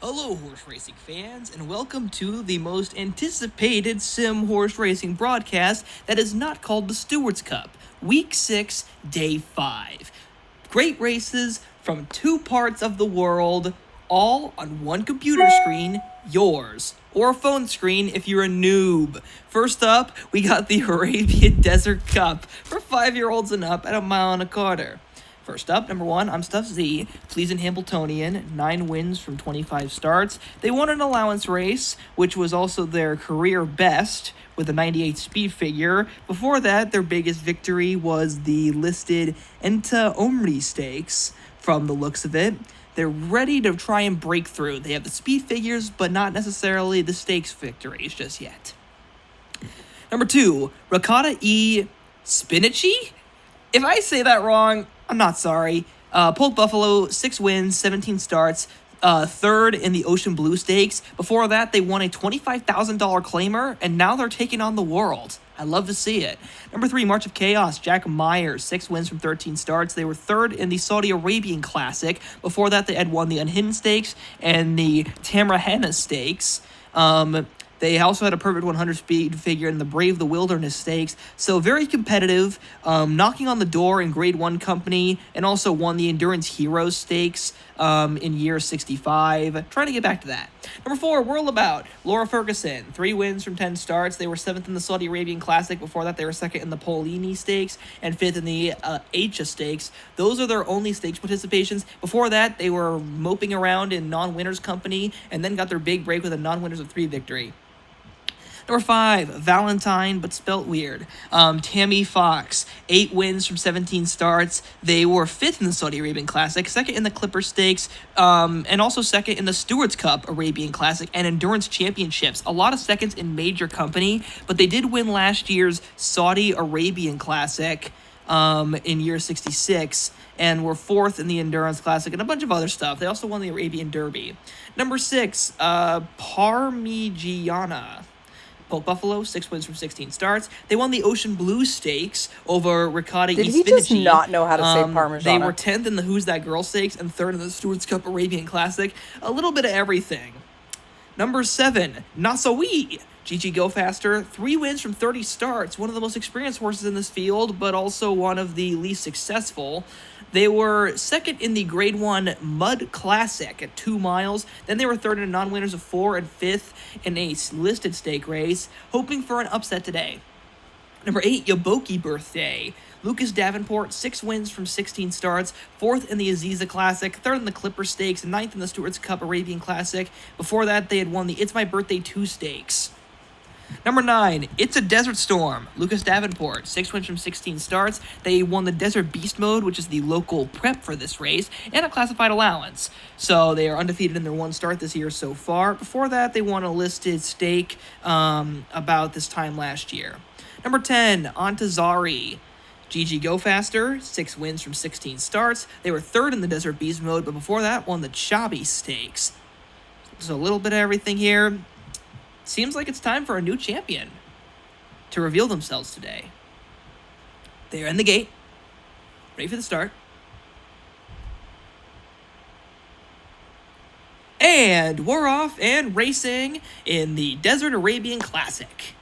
Hello, horse racing fans, and welcome to the most anticipated sim horse racing broadcast that is not called the Stewards Cup, Week 6, Day 5. Great races from two parts of the world, all on one computer screen, yours, or a phone screen if you're a noob. First up, we got the Arabian Desert Cup for 5-year-olds and up at a mile and a quarter. First up, number 1, I'm Stuff Z, Pleasant Hambletonian, 9 wins from 25 starts. They won an allowance race, which was also their career best, with a 98 speed figure. Before that, their biggest victory was the listed Enta Omri Stakes, from the looks of it. They're ready to try and break through. They have the speed figures, but not necessarily the stakes victories just yet. Number 2, Ricotta E. Spinachi? If I say that wrong, I'm not sorry. Polk Buffalo, 6 wins, 17 starts, third in the Ocean Blue Stakes. Before that, they won a $25,000 claimer, and now they're taking on the world. I love to see it. Number 3, March of Chaos, Jack Myers, 6 wins from 13 starts. They were third in the Saudi Arabian Classic. Before that, they had won the Unhidden Stakes and the Tamrahanna Stakes. They also had a perfect 100 speed figure in the Brave the Wilderness Stakes, so very competitive, knocking on the door in Grade 1 company, and also won the Endurance Heroes Stakes in year 65. Trying to get back to that. Number 4, Whirlabout, Laura Ferguson, 3 wins from 10 starts. They were 7th in the Saudi Arabian Classic. Before that, they were 2nd in the Polini Stakes and 5th in the Asia Stakes. Those are their only stakes participations. Before that, they were moping around in non-winners company, and then got their big break with a non-winners of 3 victory. Number 5, Valentine, but spelt weird. Tammy Fox, 8 wins from 17 starts. They were 5th in the Saudi Arabian Classic, 2nd in the Clipper Stakes, and also 2nd in the Stewards Cup Arabian Classic and Endurance Championships. A lot of seconds in major company, but they did win last year's Saudi Arabian Classic in year 66, and were 4th in the Endurance Classic and a bunch of other stuff. They also won the Arabian Derby. Number 6, Parmigiana. Polk Buffalo, 6 wins from 16 starts. They won the Ocean Blue Stakes over Ricotta Did E. he just Spinachi. not know how to say Parmesan? They were 10th in the Who's That Girl Stakes and 3rd in the Stewards Cup Arabian Classic. A little bit of everything. Number 7, Nasawi. Gigi Go Faster, 3 wins from 30 starts. One of the most experienced horses in this field, but also one of the least successful. They were 2nd in the Grade 1 Mud Classic at 2 miles. Then they were 3rd in non-winners of 4 and 5th in a listed stake race, hoping for an upset today. Number 8, Yaboki Birthday. Lucas Davenport, 6 wins from 16 starts, 4th in the Aziza Classic, 3rd in the Clipper Stakes, and 9th in the Stewards Cup Arabian Classic. Before that, they had won the It's My Birthday 2 Stakes. Number 9, It's a Desert Storm. Lucas Davenport, 6 wins from 16 starts. They won the Desert Beast mode, which is the local prep for this race, and a classified allowance. So they are undefeated in their one start this year so far. Before that, they won a listed stake about this time last year. Number 10, Antazari. Gigi Go Faster, 6 wins from 16 starts. They were 3rd in the Desert Beast mode, but before that, won the Chabi Stakes. So a little bit of everything here. Seems like it's time for a new champion to reveal themselves today. They are in the gate, ready for the start. And we're off and racing in the Desert Arabian Classic.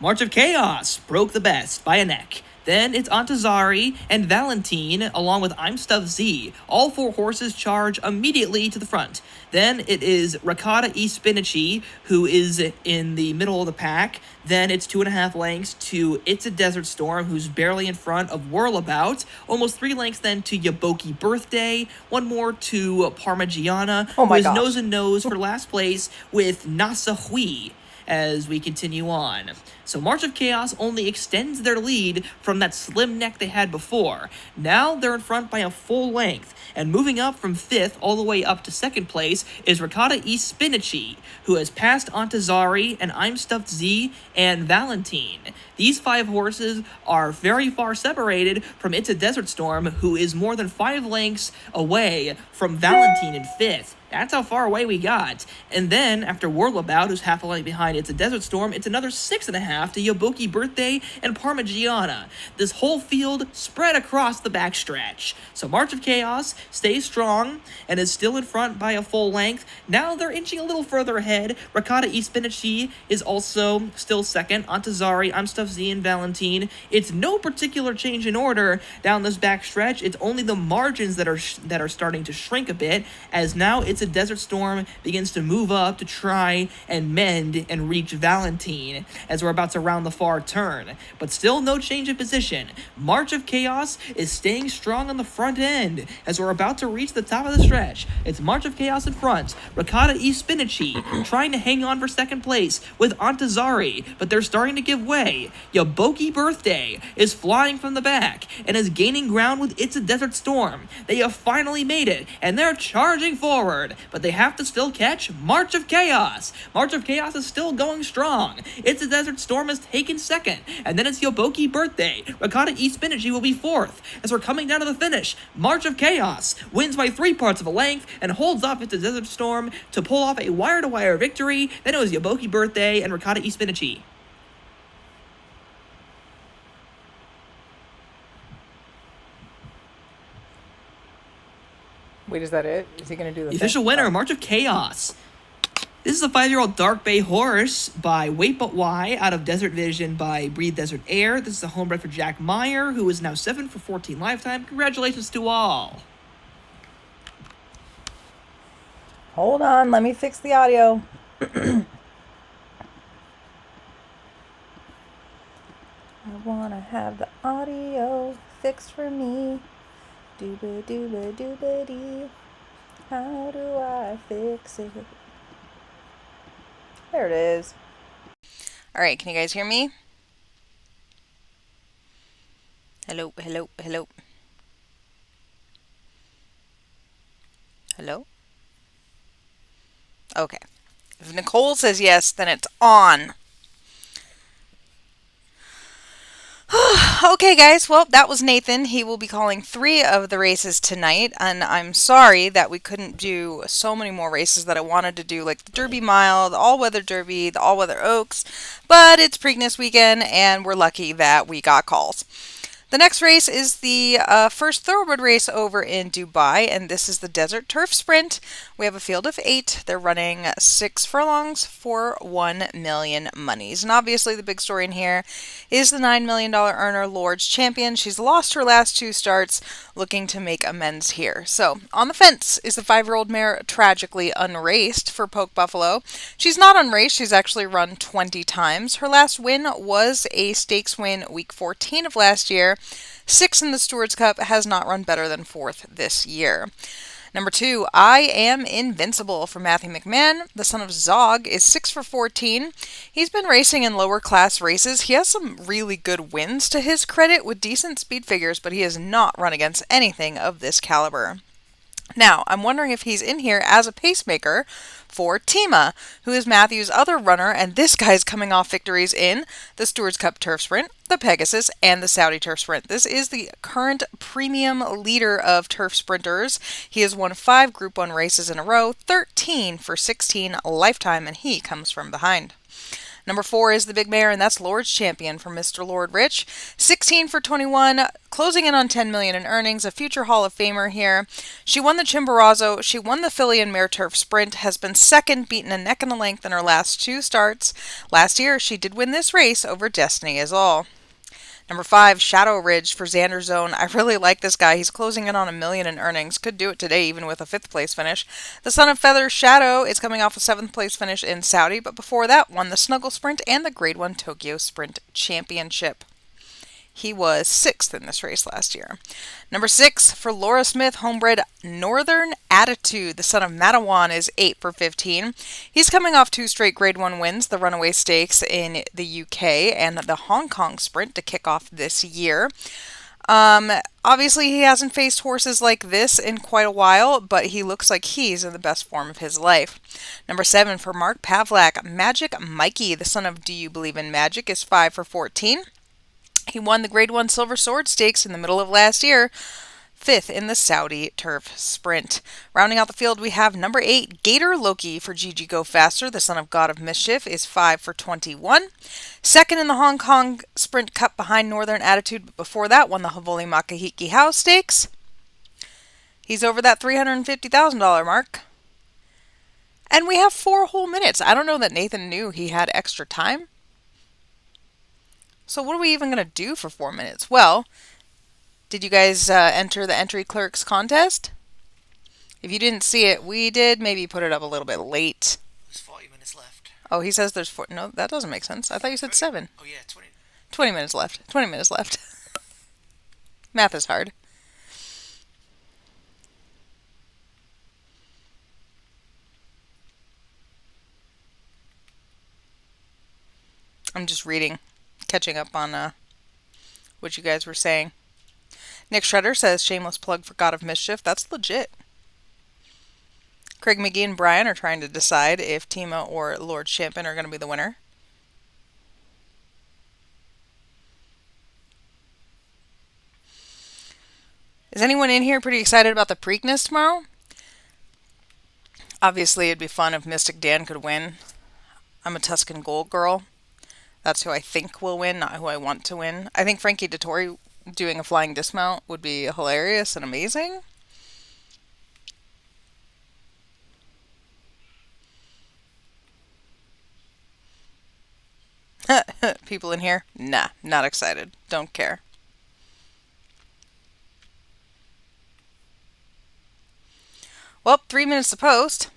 March of Chaos broke the best by a neck. Then it's Antazari and Valentine, along with I'm Stuff Z. All 4 horses charge immediately to the front. Then it is Ricotta E. Spinachi, who is in the middle of the pack. Then it's 2.5 lengths to It's a Desert Storm, who's barely in front of Whirlabout. Almost 3 lengths then to Yaboki Birthday. 1 more to Parmigiana, who is nose and nose for last place with Nasahui, as we continue on. So March of Chaos only extends their lead from that slim neck they had before. Now they're in front by a full length, and moving up from 5th all the way up to 2nd place is Ricotta E. Spinachi, who has passed Antazari and I'm Stuffed Z and Valentine. These 5 horses are very far separated from It's a Desert Storm, who is more than 5 lengths away from Valentine in 5th. That's how far away we got. And then, after Whirlabout, who's half a length behind It's a Desert Storm, it's another 6.5 to Yabuki Birthday and Parmigiana. This whole field spread across the backstretch. So March of Chaos stays strong and is still in front by a full length. Now they're inching a little further ahead. Ricotta E Spinaci is also still second. Antazari, I'm Stuff Z, and Valentine. It's no particular change in order down this backstretch. It's only the margins that are starting to shrink a bit, as now It's a Desert Storm begins to move up to try and mend and reach Valentine as we're about to round the far turn. But still no change in position. March of Chaos is staying strong on the front end as we're about to reach the top of the stretch. It's March of Chaos in front. Ricotta E Spinaci trying to hang on for second place with Antazari, but they're starting to give way. Yabuki Birthday is flying from the back and is gaining ground with It's a Desert Storm. They have finally made it, and they're charging forward, but they have to still catch March of Chaos. March of Chaos is still going strong. It's a Desert Storm is taken second, and then it's Yabuki Birthday. Ricotta E Spinaci will be fourth. As we're coming down to the finish, March of Chaos wins by 3 parts of a length and holds off It's a Desert Storm to pull off a wire-to-wire victory. Then it was Yabuki Birthday and Ricotta E Spinaci. Wait, is that it? Is he going to do the official winner, March of Chaos? This is a 5-year-old Dark Bay horse by Wait But Why out of Desert Vision by Breathe Desert Air. This is a homebred for Jack Meyer, who is now 7 for 14 lifetime. Congratulations to all. Hold on, let me fix the audio. I want to have the audio fixed for me. Dooba dooba dooba dee. How do I fix it? There it is. Alright, can you guys hear me? Hello, hello, hello. Hello? Okay. If Nicole says yes, then it's on. Okay, guys. Well, that was Nathan. He will be calling 3 of the races tonight, and I'm sorry that we couldn't do so many more races that I wanted to do, like the Derby Mile, the All-Weather Derby, the All-Weather Oaks, but it's Preakness weekend, and we're lucky that we got calls. The next race is the first thoroughbred race over in Dubai, and this is the Desert Turf Sprint. We have a field of 8. They're running 6 furlongs for 1 million monies. And obviously the big story in here is the $9 million earner, Lord's Champion. She's lost her last 2 starts, looking to make amends here. So, on the fence is the 5-year-old mare, tragically unraced for Poke Buffalo. She's not unraced. She's actually run 20 times. Her last win was a stakes win week 14 of last year. 6th in the Stewards Cup, has not run better than 4th this year. Number 2, I Am Invincible for Matthew McMahon. The son of Zog is 6 for 14. He's been racing in lower class races. He has some really good wins to his credit with decent speed figures, but he has not run against anything of this caliber. Now, I'm wondering if he's in here as a pacemaker for Tima, who is Matthew's other runner, and this guy's coming off victories in the Stewards Cup Turf Sprint, the Pegasus, and the Saudi Turf Sprint. This is the current premium leader of turf sprinters. He has won 5 Group 1 races in a row, 13 for 16 lifetime, and he comes from behind. Number 4 is the big mare, and that's Lord's Champion from Mr. Lord Rich. 16 for 21, closing in on 10 million in earnings, a future Hall of Famer here. She won the Chimborazo, she won the Filly and Mare Turf Sprint, has been second, beaten a neck and a length in her last 2 starts. Last year, she did win this race over Destiny Is All. Number 5, Shadow Ridge for Xander Zone. I really like this guy. He's closing in on $1 million in earnings. Could do it today, even with a 5th place finish. The Son of Feather, Shadow, is coming off a 7th place finish in Saudi, but before that, won the Snuggle Sprint and the Grade 1 Tokyo Sprint Championship. He was 6th in this race last year. Number 6, for Laura Smith, homebred Northern Attitude. The son of Matawan is 8 for 15. He's coming off 2 straight Grade 1 wins, the Runaway Stakes in the UK and the Hong Kong Sprint to kick off this year. Obviously, he hasn't faced horses like this in quite a while, but he looks like he's in the best form of his life. Number 7, for Mark Pavlak, Magic Mikey. The son of Do You Believe in Magic is 5 for 14. He won the Grade 1 Silver Sword Stakes in the middle of last year. fifth in the Saudi Turf Sprint. Rounding out the field, we have number 8, Gator Loki for Gigi Go Faster. The son of God of Mischief is 5 for 21. Second in the Hong Kong Sprint Cup behind Northern Attitude, but before that won the Havoli Makahiki House Stakes. He's over that $350,000 mark. And we have 4 whole minutes. I don't know that Nathan knew he had extra time. So what are we even going to do for 4 minutes? Well, did you guys enter the entry clerks contest? If you didn't see it, we did maybe put it up a little bit late. There's 40 minutes left. Oh, he says there's 4. No, that doesn't make sense. I thought you said 7. Oh, yeah, 20. 20 minutes left. 20 minutes left. Math is hard. I'm just reading, catching up on what you guys were saying. Nick Shredder says, shameless plug for God of Mischief. That's legit. Craig McGee and Brian are trying to decide if Tima or Lord Champion are going to be the winner. Is anyone in here pretty excited about the Preakness tomorrow? Obviously, it'd be fun if Mystic Dan could win. I'm a Tuscan Gold girl. That's who I think will win, not who I want to win. I think Frankie Dettori doing a flying dismount would be hilarious and amazing. People in here? Nah, not excited. Don't care. Well, 3 minutes to post.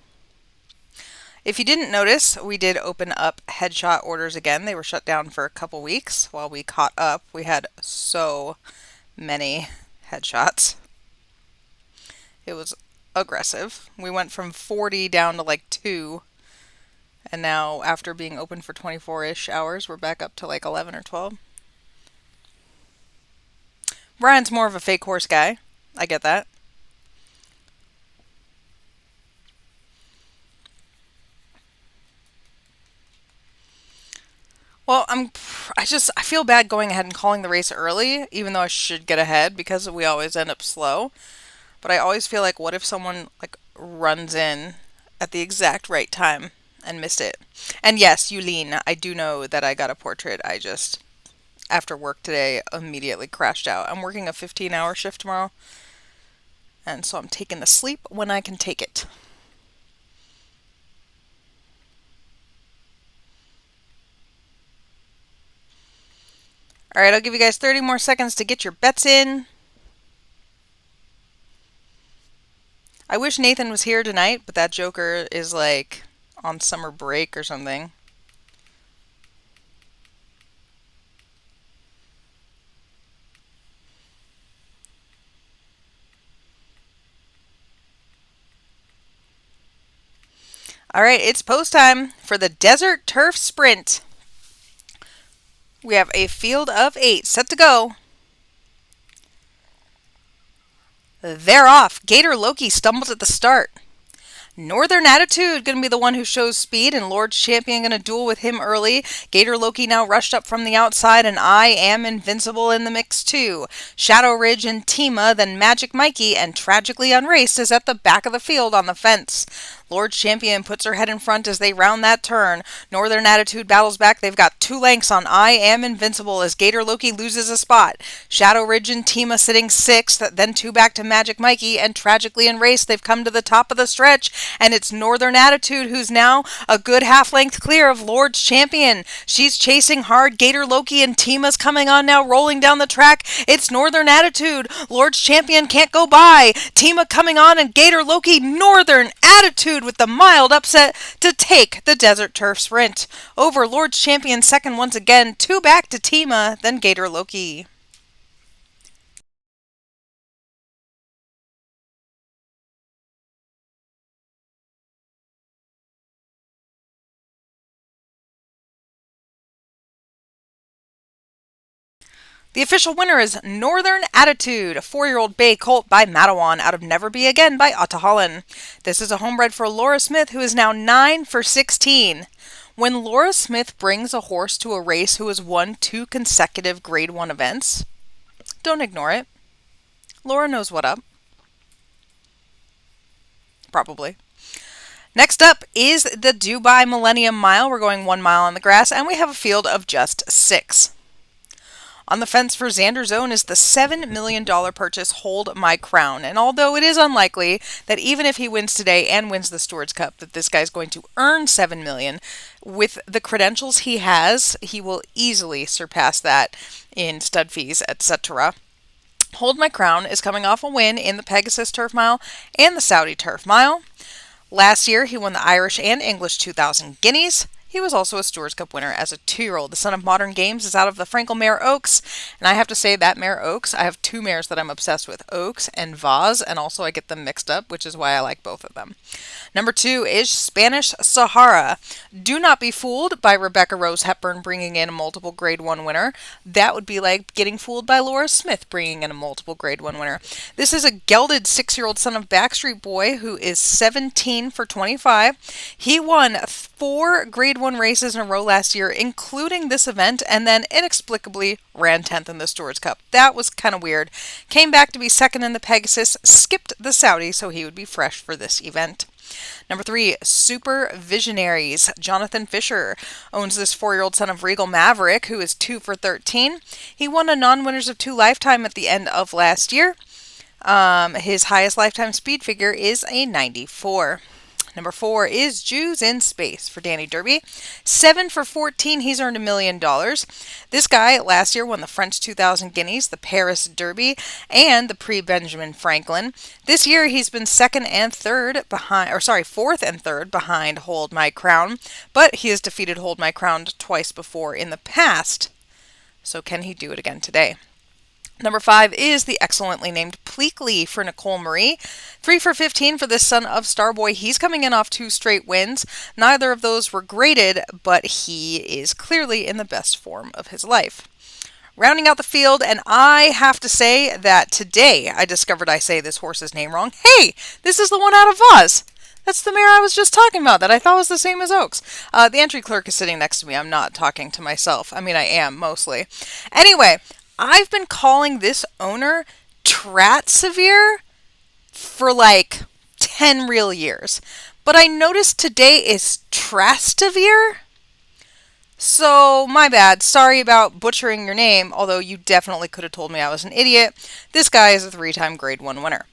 If you didn't notice, we did open up headshot orders again. They were shut down for a couple weeks while we caught up. We had so many headshots. It was aggressive. We went from 40 down to like 2. And now, after being open for 24-ish hours, we're back up to like 11 or 12. Brian's more of a fake horse guy. I get that. Well, I feel bad going ahead and calling the race early, even though I should get ahead because we always end up slow. But I always feel like, what if someone like runs in at the exact right time and missed it? And yes, Yulene, I do know that I got a portrait. I just, after work today, immediately crashed out. I'm working a 15-hour shift tomorrow, and so I'm taking the sleep when I can take it. All right, I'll give you guys 30 more seconds to get your bets in. I wish Nathan was here tonight, but that joker is like on summer break or something. All right, it's post time for the Desert Turf Sprint. We have a field of 8 set to go. They're off. Gator Loki stumbles at the start. Northern Attitude going to be the one who shows speed, and Lord's Champion going to duel with him early. Gator Loki now rushed up from the outside, and I Am Invincible in the mix too. Shadow Ridge and Tima, then Magic Mikey, and Tragically Unraced is at the back of the field on the fence. Lord's Champion puts her head in front as they round that turn. Northern Attitude battles back. They've got 2 lengths on I Am Invincible as Gator Loki loses a spot. Shadow Ridge and Tima sitting 6th, then 2 back to Magic Mikey, and Tragically Unraced. They've come to the top of the stretch, and it's Northern Attitude who's now a good half length clear of Lord's Champion. She's chasing hard. Gator Loki and Tima's coming on now, rolling down the track. It's Northern Attitude. Lord's Champion can't go by. Tima coming on, and Gator Loki. Northern Attitude with the mild upset to take the Desert Turf Sprint. Over Lord's Champion second once again. 2 back to Tima, then Gator Loki. The official winner is Northern Attitude, a 4-year-old bay colt by Matawan out of Never Be Again by Otta Holland. This is a homebred for Laura Smith, who is now 9 for 16. When Laura Smith brings a horse to a race who has won 2 consecutive Grade 1 events, don't ignore it. Laura knows what up. Probably. Next up is the Dubai Millennium Mile. We're going 1 mile on the grass, and we have a field of just 6. On the fence for Xander's Own is the $7 million purchase, Hold My Crown. And although it is unlikely that even if he wins today and wins the Stewards Cup, that this guy's going to earn $7 million, with the credentials he has, he will easily surpass that in stud fees, etc. Hold My Crown is coming off a win in the Pegasus Turf Mile and the Saudi Turf Mile. Last year, he won the Irish and English 2000 Guineas. He was also a Stewards Cup winner as a 2-year-old. The son of modern games is out of the Frankel mare Oaks. And I have to say that mare Oaks, I have 2 mares that I'm obsessed with, Oaks and Vaz. And also I get them mixed up, which is why I like both of them. Number 2 is Spanish Sahara. Do not be fooled by Rebecca Rose Hepburn bringing in a multiple Grade 1 winner. That would be like getting fooled by Laura Smith bringing in a multiple Grade 1 winner. This is a gelded 6-year-old son of Backstreet Boy who is 17 for 25. He won 4 Grade 1 races in a row last year, including this event, and then inexplicably ran 10th in the Stewards Cup. That was kind of weird. Came back to be second in the Pegasus, skipped the Saudi, so he would be fresh for this event. Number 3, Super Visionaries. Jonathan Fisher owns this 4-year-old son of Regal Maverick, who is 2 for 13. He won a non-winners of 2 lifetime at the end of last year. His highest lifetime speed figure is a 94. Number 4 is Jews in Space for Danny Derby. 7 for 14, he's earned $1 million. This guy last year won the French 2000 Guineas, the Paris Derby, and the Prix Benjamin Franklin. This year he's been fourth and third behind Hold My Crown, but he has defeated Hold My Crown twice before in the past. So can he do it again today? Number 5 is the excellently named Pleakley for Nicole Marie. 3 for 15 for this son of Starboy. He's coming in off 2 straight wins. Neither of those were graded, but he is clearly in the best form of his life. Rounding out the field, and I have to say that today I discovered I say this horse's name wrong. Hey, this is the one out of Oz. That's the mare I was just talking about that I thought was the same as Oaks. The entry clerk is sitting next to me. I'm not talking to myself. I mean, I am, mostly. Anyway, I've been calling this owner Tratsevere for like 10 real years. But I noticed today is Trastavere. So, my bad. Sorry about butchering your name, although you definitely could have told me I was an idiot. This guy is a 3-time Grade 1 winner.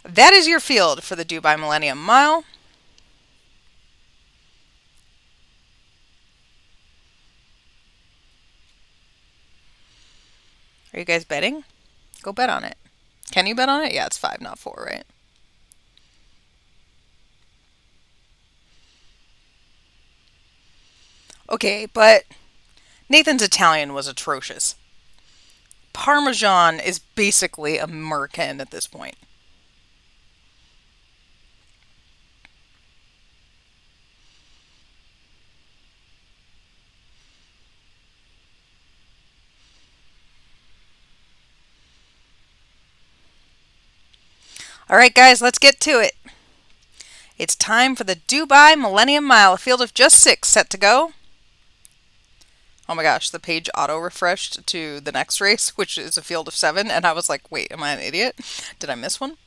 That is your field for the Dubai Millennium Mile. Are you guys betting? Go bet on it. Can you bet on it? Yeah, it's 5, not 4, right? Okay, but Nathan's Italian was atrocious. Parmesan is basically American at this point. All right, guys, let's get to it. It's time for the Dubai Millennium Mile, a field of just 6 set to go. Oh my gosh, the page auto-refreshed to the next race, which is a field of 7, and I was like, wait, am I an idiot? Did I miss one?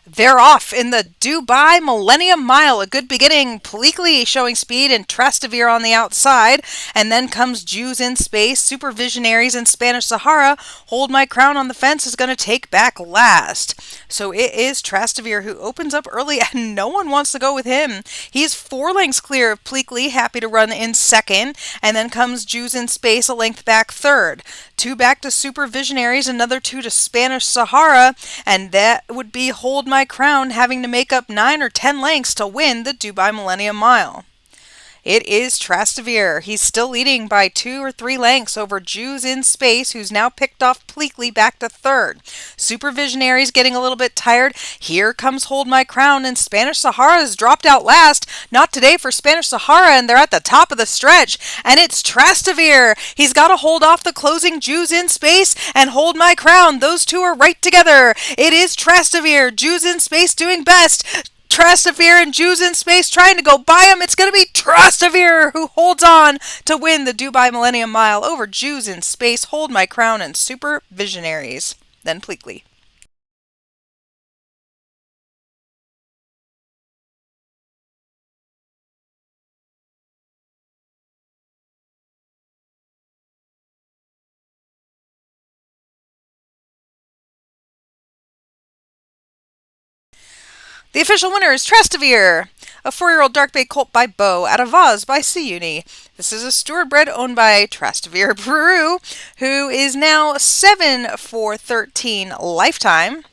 They're off in the Dubai Millennium Mile. A good beginning. Pleakley showing speed and Trastavere on the outside. And then comes Jews in Space, Super Visionaries, and Spanish Sahara. Hold My Crown on the fence is going to take back last. So it is Trastavere who opens up early, and no one wants to go with him. He's 4 lengths clear of Pleakley, happy to run in second. And then comes Jews in Space, a length back third. 2 back to Super Visionaries, another 2 to Spanish Sahara. And that would be Hold My Crown having to make up 9 or 10 lengths to win the Dubai Millennium Mile. It is Trastavere. He's still leading by 2 or 3 lengths over Jews in Space, who's now picked off Pleakley back to third. Super Visionaries getting a little bit tired. Here comes Hold My Crown, and Spanish Sahara has dropped out last. Not today for Spanish Sahara, and they're at the top of the stretch. And it's Trastavere. He's got to hold off the closing Jews in Space and Hold My Crown. Those two are right together. It is Trastavere. Jews in Space doing best. Trastavere and Jews in Space trying to go by him. It's going to be Trastavere who holds on to win the Dubai Millennium Mile over Jews in Space, Hold My Crown, and Super Visionaries. Then Pleakley. The official winner is Trastevere, a 4-year-old dark bay colt by Bo out of Vaz by Seuni. This is a steward bred owned by Trastevere Peru, who is now 7 for 13 lifetime.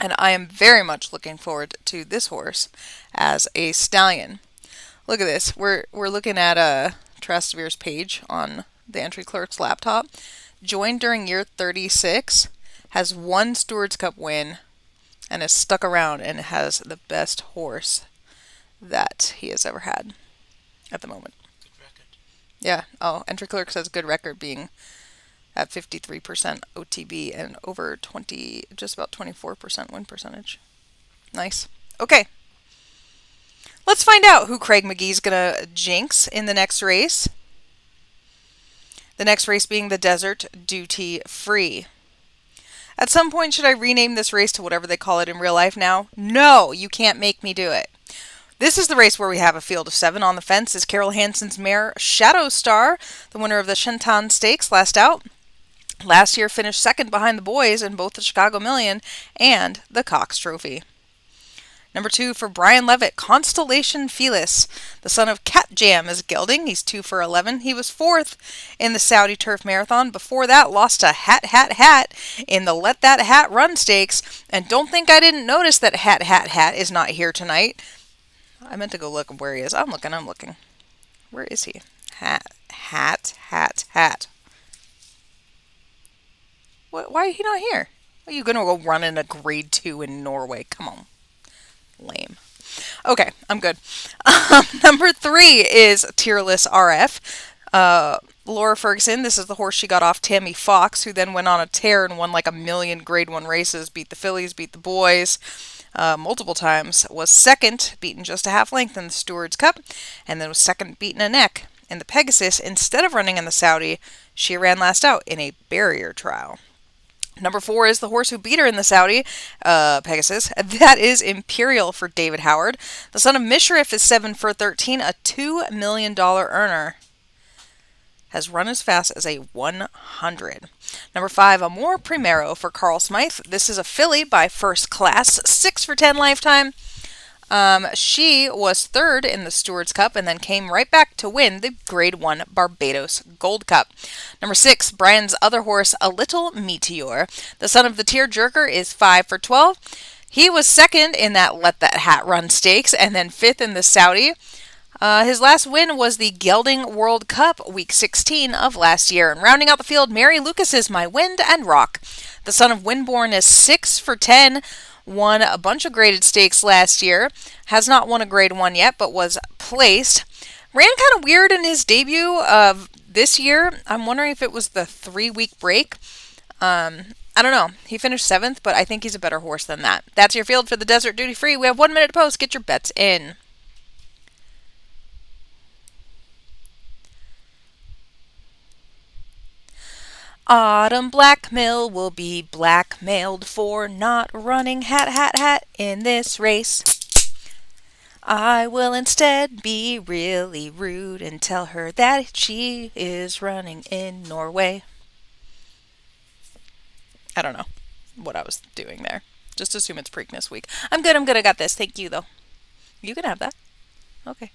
And I am very much looking forward to this horse as a stallion. Look at this. We're looking at Trastevere's page on the entry clerk's laptop. Joined during year 36, has 1 Stewards Cup win, and is stuck around and has the best horse that he has ever had at the moment. Good record. Yeah. Oh, entry clerk says good record, being at 53% OTB and over 20, just about 24% win percentage. Nice. Okay. Let's find out who Craig McGee's gonna jinx in the next race. The next race being the Desert Duty Free. At some point, should I rename this race to whatever they call it in real life now? No, you can't make me do it. This is the race where we have a field of 7. On the fence is Carol Hansen's mare, Shadow Star, the winner of the Shenton Stakes last out. Last year finished second behind the boys in both the Chicago Million and the Cox Trophy. Number 2 for Brian Levitt, Constellation Felis. The son of Cat Jam is gelding. He's 2 for 11. He was 4th in the Saudi Turf Marathon. Before that, lost to Hat in the Let That Hat Run Stakes. And don't think I didn't notice that Hat is not here tonight. I meant to go look where he is. I'm looking. Where is he? Hat. Why is he not here? Are you going to go run in a grade 2 in Norway? Come on. Lame. Okay, I'm good. Number 3 is Tearless RF. Laura Ferguson, this is the horse she got off Tammy Fox, who then went on a tear and won like a million grade 1 races, beat the fillies, beat the boys multiple times, was second, beaten just a half length in the Stewards Cup, and then was second, beaten a neck in the Pegasus. Instead of running in the Saudi, she ran last out in a barrier trial. Number 4 is the horse who beat her in the Saudi Pegasus. That is Imperial for David Howard. The son of Mishrif is 7 for 13, a $2 million earner. Has run as fast as a 100. Number 5, Amor Primero for Carl Smythe. This is a filly by First Class, 6 for 10 lifetime. She was 3rd in the Stewards Cup and then came right back to win the Grade 1 Barbados Gold Cup. Number 6, Brian's other horse, A Little Meteor. The son of the Tearjerker is 5 for 12. He was 2nd in that Let That Hat Run Stakes and then 5th in the Saudi. His last win was the Gelding World Cup, week 16 of last year. And rounding out the field, Mary Lucas is My Wind and Rock. The son of Winborn is 6 for 10. Won a bunch of graded stakes last year. Has not won a grade 1 yet, but was placed. Ran kind of weird in his debut of this year. I'm wondering if it was the 3-week break. I don't know. He finished 7th, but I think he's a better horse than that. That's your field for the Desert Duty Free. We have 1 minute to post. Get your bets in. Autumn Blackmill will be blackmailed for not running hat in this race. I will instead be really rude and tell her that she is running in Norway. I don't know what I was doing there. Just assume it's Preakness week. I'm good. I got this. Thank you, though. You can have that. Okay.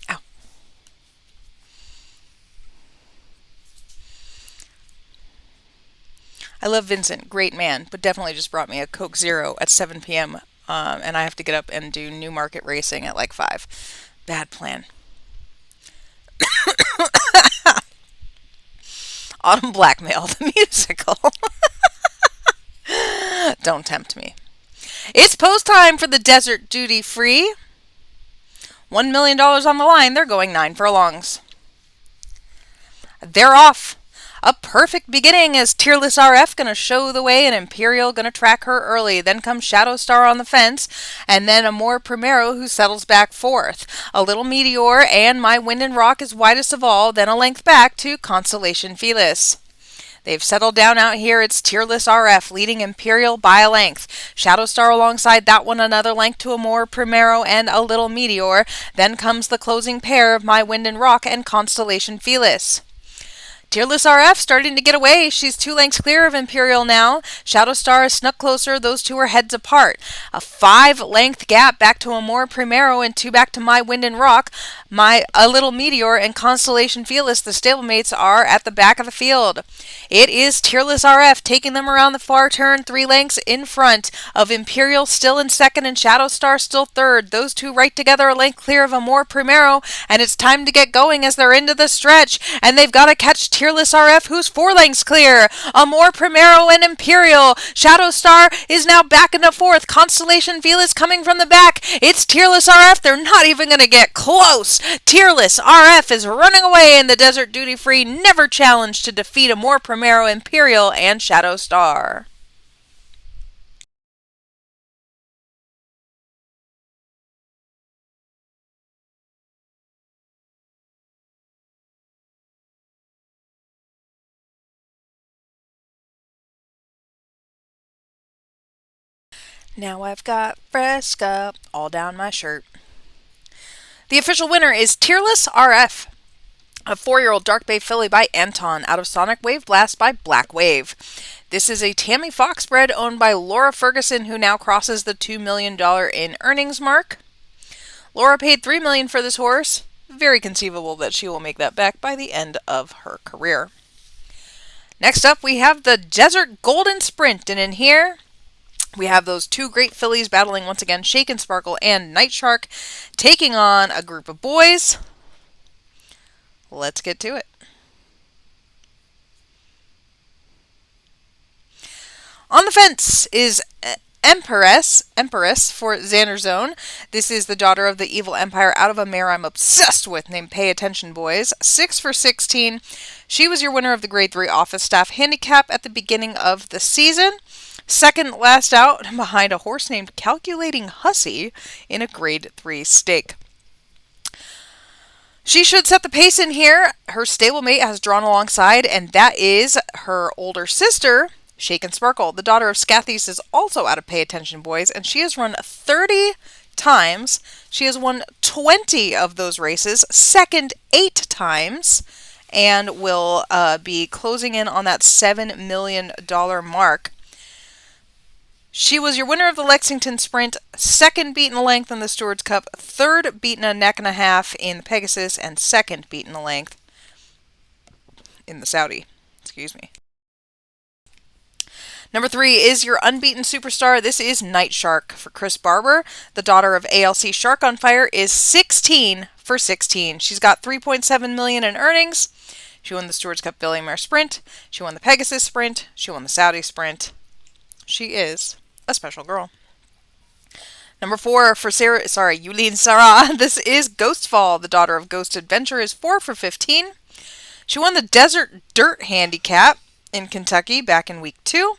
Ow. I love Vincent, great man, but definitely just brought me a Coke Zero at 7 p.m. And I have to get up and do Newmarket racing at like 5. Bad plan. Autumn Blackmail, the musical. Don't tempt me. It's post time for the Desert Duty Free. $1 million on the line. They're going 9 furlongs. They're off. A perfect beginning as Tearless RF going to show the way and Imperial going to track her early. Then comes Shadow Star on the fence and then Amor Primero who settles back 4th. A Little Meteor and My Wind and Rock is widest of all, then a length back to Constellation Felis. They've settled down out here. It's Tearless RF leading Imperial by a length. Shadow Star alongside that one, another length to Amor Primero and A Little Meteor. Then comes the closing pair of My Wind and Rock and Constellation Felis. Tearless RF starting to get away. She's 2 lengths clear of Imperial now. Shadow Star is snuck closer. Those two are heads apart. A 5-length gap back to Amor Primero and 2 back to My Wind and Rock. A Little Meteor and Constellation Fearless, the stablemates, are at the back of the field. It is Tearless RF taking them around the far turn, 3 lengths in front of Imperial still in second and Shadow Star still third. Those two right together, a length clear of Amor Primero, and it's time to get going as they're into the stretch, and they've got to catch Tearless RF, who's 4 lengths clear. Amor Primero and Imperial. Shadow Star is now back into fourth. Constellation Fearless coming from the back. It's Tearless RF. They're not even going to get close. Tearless RF is running away in the Desert Duty Free, never challenged to defeat Amor Primero, Imperial, and Shadow Star. Now I've got Fresca all down my shirt. The official winner is Tearless RF, a 4-year-old Dark Bay filly by Anton, out of Sonic Wave Blast by Black Wave. This is a Tammy Fox bred owned by Laura Ferguson, who now crosses the $2 million in earnings mark. Laura paid $3 million for this horse. Very conceivable that she will make that back by the end of her career. Next up, we have the Desert Golden Sprint, and in here we have those 2 great fillies battling once again, Shake and Sparkle and Night Shark, taking on a group of boys. Let's get to it. On the fence is Empress for Xander Zone. This is the daughter of the evil empire out of a mare I'm obsessed with named Pay Attention Boys. 6 for 16. She was your winner of the Grade 3 office staff handicap at the beginning of the season. Second last out behind a horse named Calculating Hussy in a Grade 3 stake. She should set the pace in here. Her stablemate has drawn alongside, and that is her older sister, Shake and Sparkle. The daughter of Scathis is also out of Pay Attention Boys, and she has run 30 times. She has won 20 of those races, second 8 times, and will be closing in on that $7 million mark. She was your winner of the Lexington Sprint, second beaten a length in the Stewards Cup, third beaten a neck and a half in the Pegasus, and second beaten a length in the Saudi. Excuse me. Number 3 is your unbeaten superstar. This is Night Shark for Chris Barber. The daughter of ALC Shark on Fire is 16 for 16. She's got $3.7 million in earnings. She won the Stewards Cup Billy Mare Sprint. She won the Pegasus Sprint. She won the Saudi Sprint. She is a special girl. Number 4 for Yulene Sarah. This is Ghostfall. The daughter of Ghost Adventure is 4 for 15. She won the Desert Dirt Handicap in Kentucky back in week 2.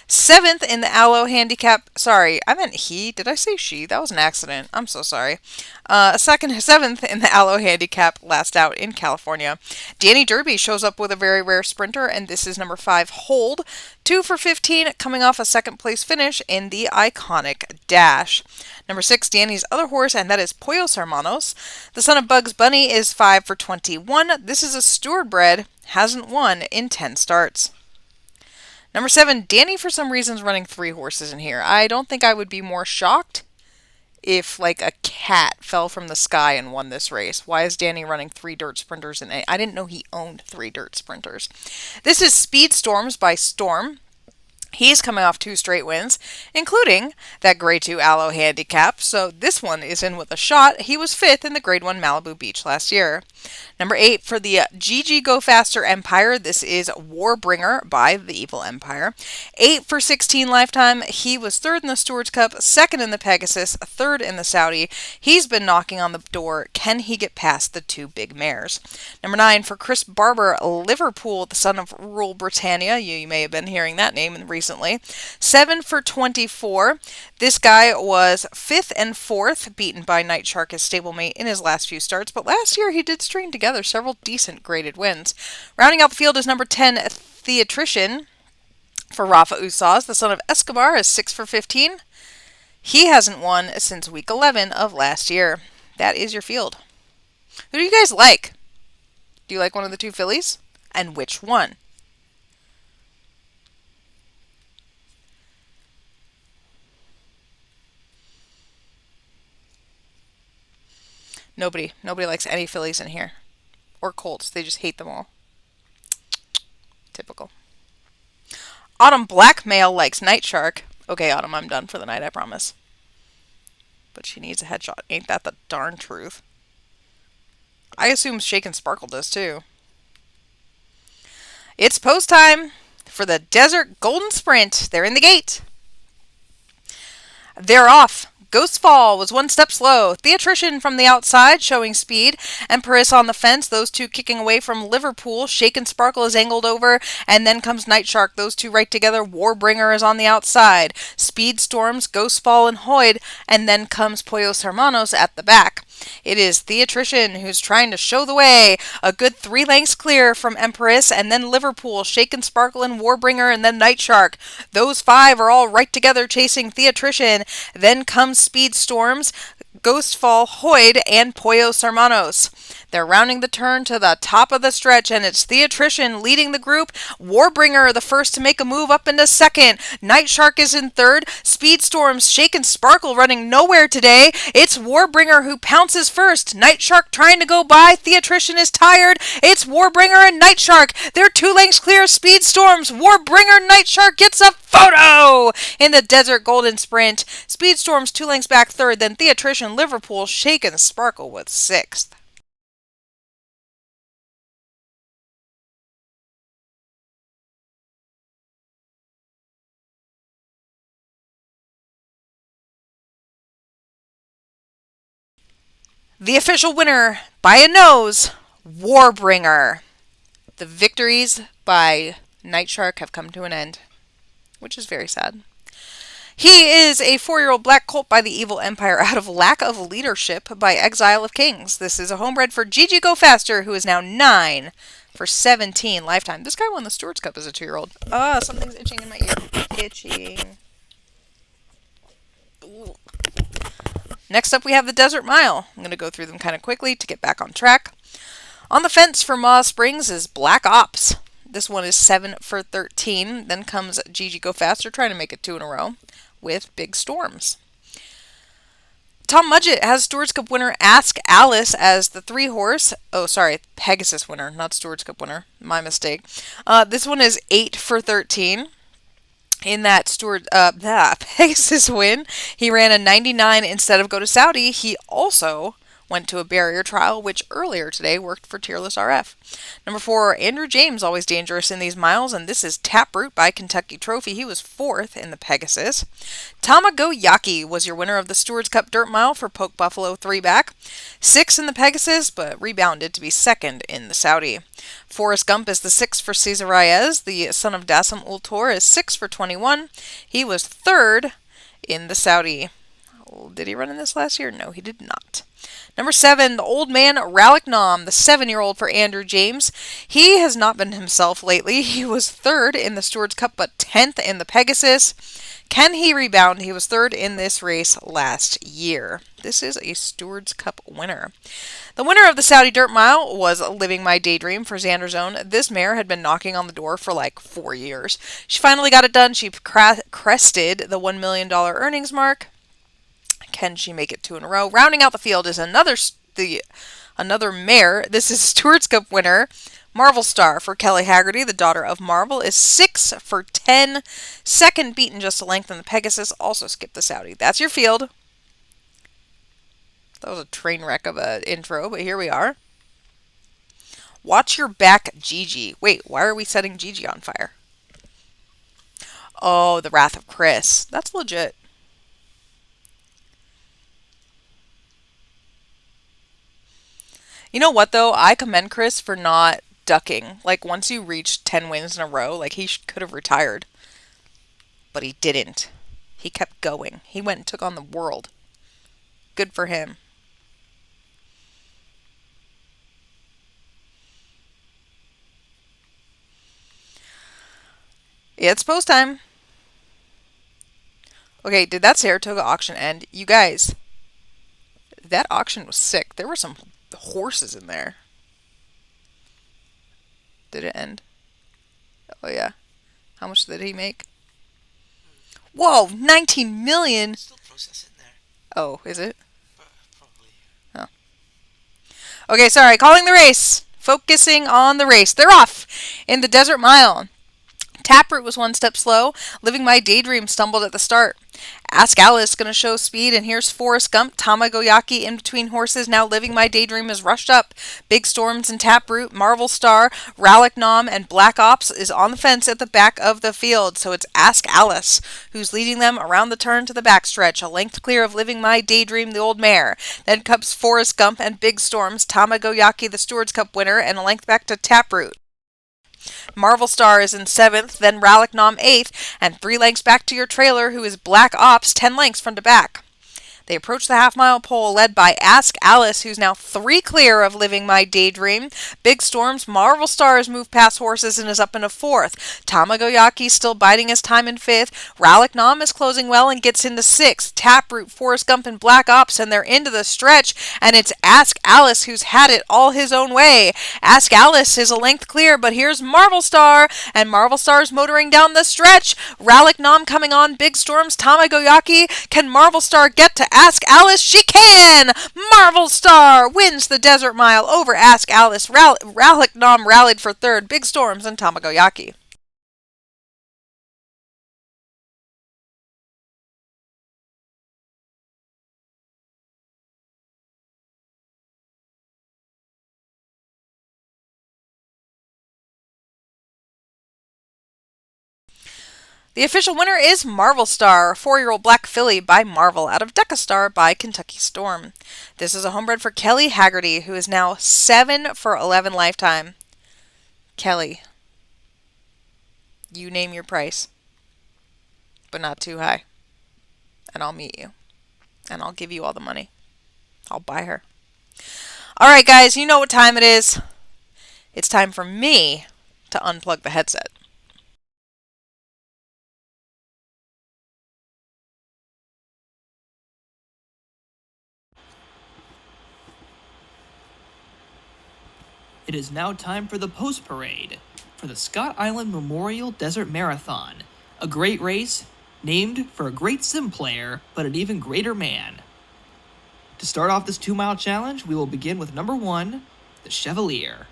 7th in the Aloe Handicap. Sorry, I meant he. Did I say she? That was an accident. I'm so sorry. 7th in the Aloe Handicap last out in California. Danny Derby shows up with a very rare sprinter, and this is number 5, Hold. 2 for 15, coming off a second place finish in the Iconic Dash. Number 6, Danny's other horse, and that is Pollos Hermanos. The son of Bugs Bunny is 5 for 21. This is a Steward bred, hasn't won in 10 starts. Number 7, Danny for some reason is running 3 horses in here. I don't think I would be more shocked if like a cat fell from the sky and won this race. Why is Danny running 3 dirt sprinters in A? I didn't know he owned 3 dirt sprinters. This is Speed Storms by Storm. He's coming off 2 straight wins, including that Grade 2 Aloe Handicap, so this one is in with a shot. He was 5th in the Grade 1 Malibu Beach last year. Number 8 for the GG Go Faster Empire, this is Warbringer by the Evil Empire. 8 for 16 lifetime. He was 3rd in the Stewards Cup, 2nd in the Pegasus, 3rd in the Saudi. He's been knocking on the door. Can he get past the 2 big mares? Number 9 for Chris Barber, Liverpool, the son of Rule Britannia. You may have been hearing that name recently. 7 for 24. This guy was 5th and 4th, beaten by Night Shark, his stablemate, in his last few starts, but last year he did string together several decent graded wins. Rounding out the field is number 10, Theatrician for Rafa Usaz. The son of Escobar is 6 for 15. He hasn't won since week 11 of last year. That is your field. Who do you guys like? Do you like one of the 2 fillies? and which one? Nobody likes any fillies in here. Or colts. They just hate them all. Typical. Autumn Blackmail likes Night Shark. Okay, Autumn, I'm done for the night, I promise. But she needs a headshot. Ain't that the darn truth? I assume Shake and Sparkle does too. It's post time for the Desert Golden Sprint. They're in the gate. They're off. Ghost Fall was one step slow. Theatrician from the outside showing speed. Empress on the fence. Those two kicking away from Liverpool. Shake and Sparkle is angled over. And then comes Night Shark. Those two right together. Warbringer is on the outside. Speed Storms, Ghost Fall, and Hoyd. And then comes Pollos Hermanos at the back. It is Theatrician who's trying to show the way. A good 3 lengths clear from Empress, and then Liverpool, Shake and Sparkle, and Warbringer, and then Night Shark. Those 5 are all right together chasing Theatrician. Then comes Speed Storms, Ghostfall, Hoyd, and Pollos Hermanos. They're rounding the turn to the top of the stretch, and it's Theatrician leading the group. Warbringer the first to make a move up into second. Night Shark is in third. Speedstorms, Shake and Sparkle running nowhere today. It's Warbringer who pounces first. Night Shark trying to go by. Theatrician is tired. It's Warbringer and Night Shark. They're 2 lengths clear. Speedstorms, Warbringer, Night Shark gets a photo in the Desert Golden Sprint. Speedstorms 2 lengths back third. Then Theatrician, Liverpool, Shake and Sparkle with 6th. The official winner, by a nose, Warbringer. The victories by Night Shark have come to an end, which is very sad. He is a 4-year-old black colt by the Evil Empire out of Lack of Leadership by Exile of Kings. This is a homebred for Gigi Go Faster, who is now 9 for 17 lifetime. This guy won the Stewards Cup as a 2-year-old. Something's itching in my ear. Itching. Ooh. Next up, we have the Desert Mile. I'm going to go through them kind of quickly to get back on track. On the fence for Ma Springs is Black Ops. This one is 7 for 13. Then comes Gigi Go Faster, trying to make it 2 in a row, with Big Storms. Tom Mudgett has Stewards Cup winner Ask Alice as the 3-horse. Oh, sorry, Pegasus winner, not Stewards Cup winner. My mistake. This one is 8 for 13. In that Pegasus win, he ran a 99 instead of go to Saudi. He also went to a barrier trial, which earlier today worked for Tearless RF. Number 4, Andrew James, always dangerous in these miles, and this is Taproot by Kentucky Trophy. He was 4th in the Pegasus. Tamagoyaki was your winner of the Stewards Cup Dirt Mile for Poke Buffalo 3-back. 6 in the Pegasus, but rebounded to be 2nd in the Saudi. Forrest Gump is the 6 for Cesar Reyes. The son of Dassam Ultor is 6 for 21. He was 3rd in the Saudi. Did he run in this last year? No, he did not. Number 7, the Old Man Ralicknom, the 7-year-old for Andrew James. He has not been himself lately. He was 3rd in the Stewards Cup, but 10th in the Pegasus. Can he rebound? He was 3rd in this race last year. This is a Stewards Cup winner. The winner of the Saudi Dirt Mile was Living My Daydream for Xander's Own. This mare had been knocking on the door for like 4 years. She finally got it done. She crested the $1 million earnings mark. Can she make it 2 in a row? Rounding out the field is another mare. This is Stewards Cup winner, Marvel Star for Kelly Haggerty. The daughter of Marvel is 6 for 10. 2nd, beaten just a length in the Pegasus. Also skipped the Saudi. That's your field. That was a train wreck of an intro, but here we are. Watch your back, Gigi. Wait, why are we setting Gigi on fire? Oh, the Wrath of Chris. That's legit. You know what, though? I commend Chris for not ducking. Like, once you reach 10 wins in a row, like, he could have retired. But he didn't. He kept going. He went and took on the world. Good for him. Yeah, it's post time. Okay, did that Saratoga auction end? You guys, that auction was sick. There were some horses in there. Did it end? Oh, yeah. How much did he make? Whoa, 19 million? Still processing there. Oh, is it? Probably. Oh. Okay, sorry. Calling the race. Focusing on the race. They're off in the Desert Mile. Taproot was one step slow. Living My Daydream stumbled at the start. Ask Alice gonna show speed, and here's Forrest Gump. Tamagoyaki in between horses. Now Living My Daydream is rushed up. Big Storms and Taproot, Marvel Star, Rallick Nom, and Black Ops is on the fence at the back of the field. So it's Ask Alice who's leading them around the turn to the backstretch, a length clear of Living My Daydream, the old mare. Then comes Forrest Gump and Big Storms, Tamagoyaki, the Stewards Cup winner, and a length back to Taproot. Marvel Star is in 7th, then Rallick Nom 8th, and 3 lengths back to your trailer, who is Black Ops, 10 lengths front to back. They approach the half-mile pole led by Ask Alice, who's now 3 clear of Living My Daydream. Big Storms, Marvel Stars move past horses and is up into 4th. Tamagoyaki still biding his time in 5th. Rallick Nom is closing well and gets into 6th. Taproot, Forrest Gump, and Black Ops, and they're into the stretch, and it's Ask Alice who's had it all his own way. Ask Alice is a length clear, but here's Marvel Star, and Marvel Star's motoring down the stretch. Rallick Nom coming on, Big Storms, Tamagoyaki. Can Marvel Star get to Ask Alice? She can! Marvel Star wins the Desert Mile over Ask Alice. Rallick Nom rallied for 3rd, Big Storms, and Tamagoyaki. The official winner is Marvel Star, 4-year-old black filly by Marvel out of Decastar by Kentucky Storm. This is a homebred for Kelly Haggerty, who is now 7 for 11 lifetime. Kelly, you name your price, but not too high, and I'll meet you, and I'll give you all the money. I'll buy her. All right, guys, you know what time it is. It's time for me to unplug the headset. It is now time for the post parade for the Scott Island Memorial Desert Marathon, a great race named for a great sim player, but an even greater man. To start off this 2-mile challenge, we will begin with number 1, the Chevalier.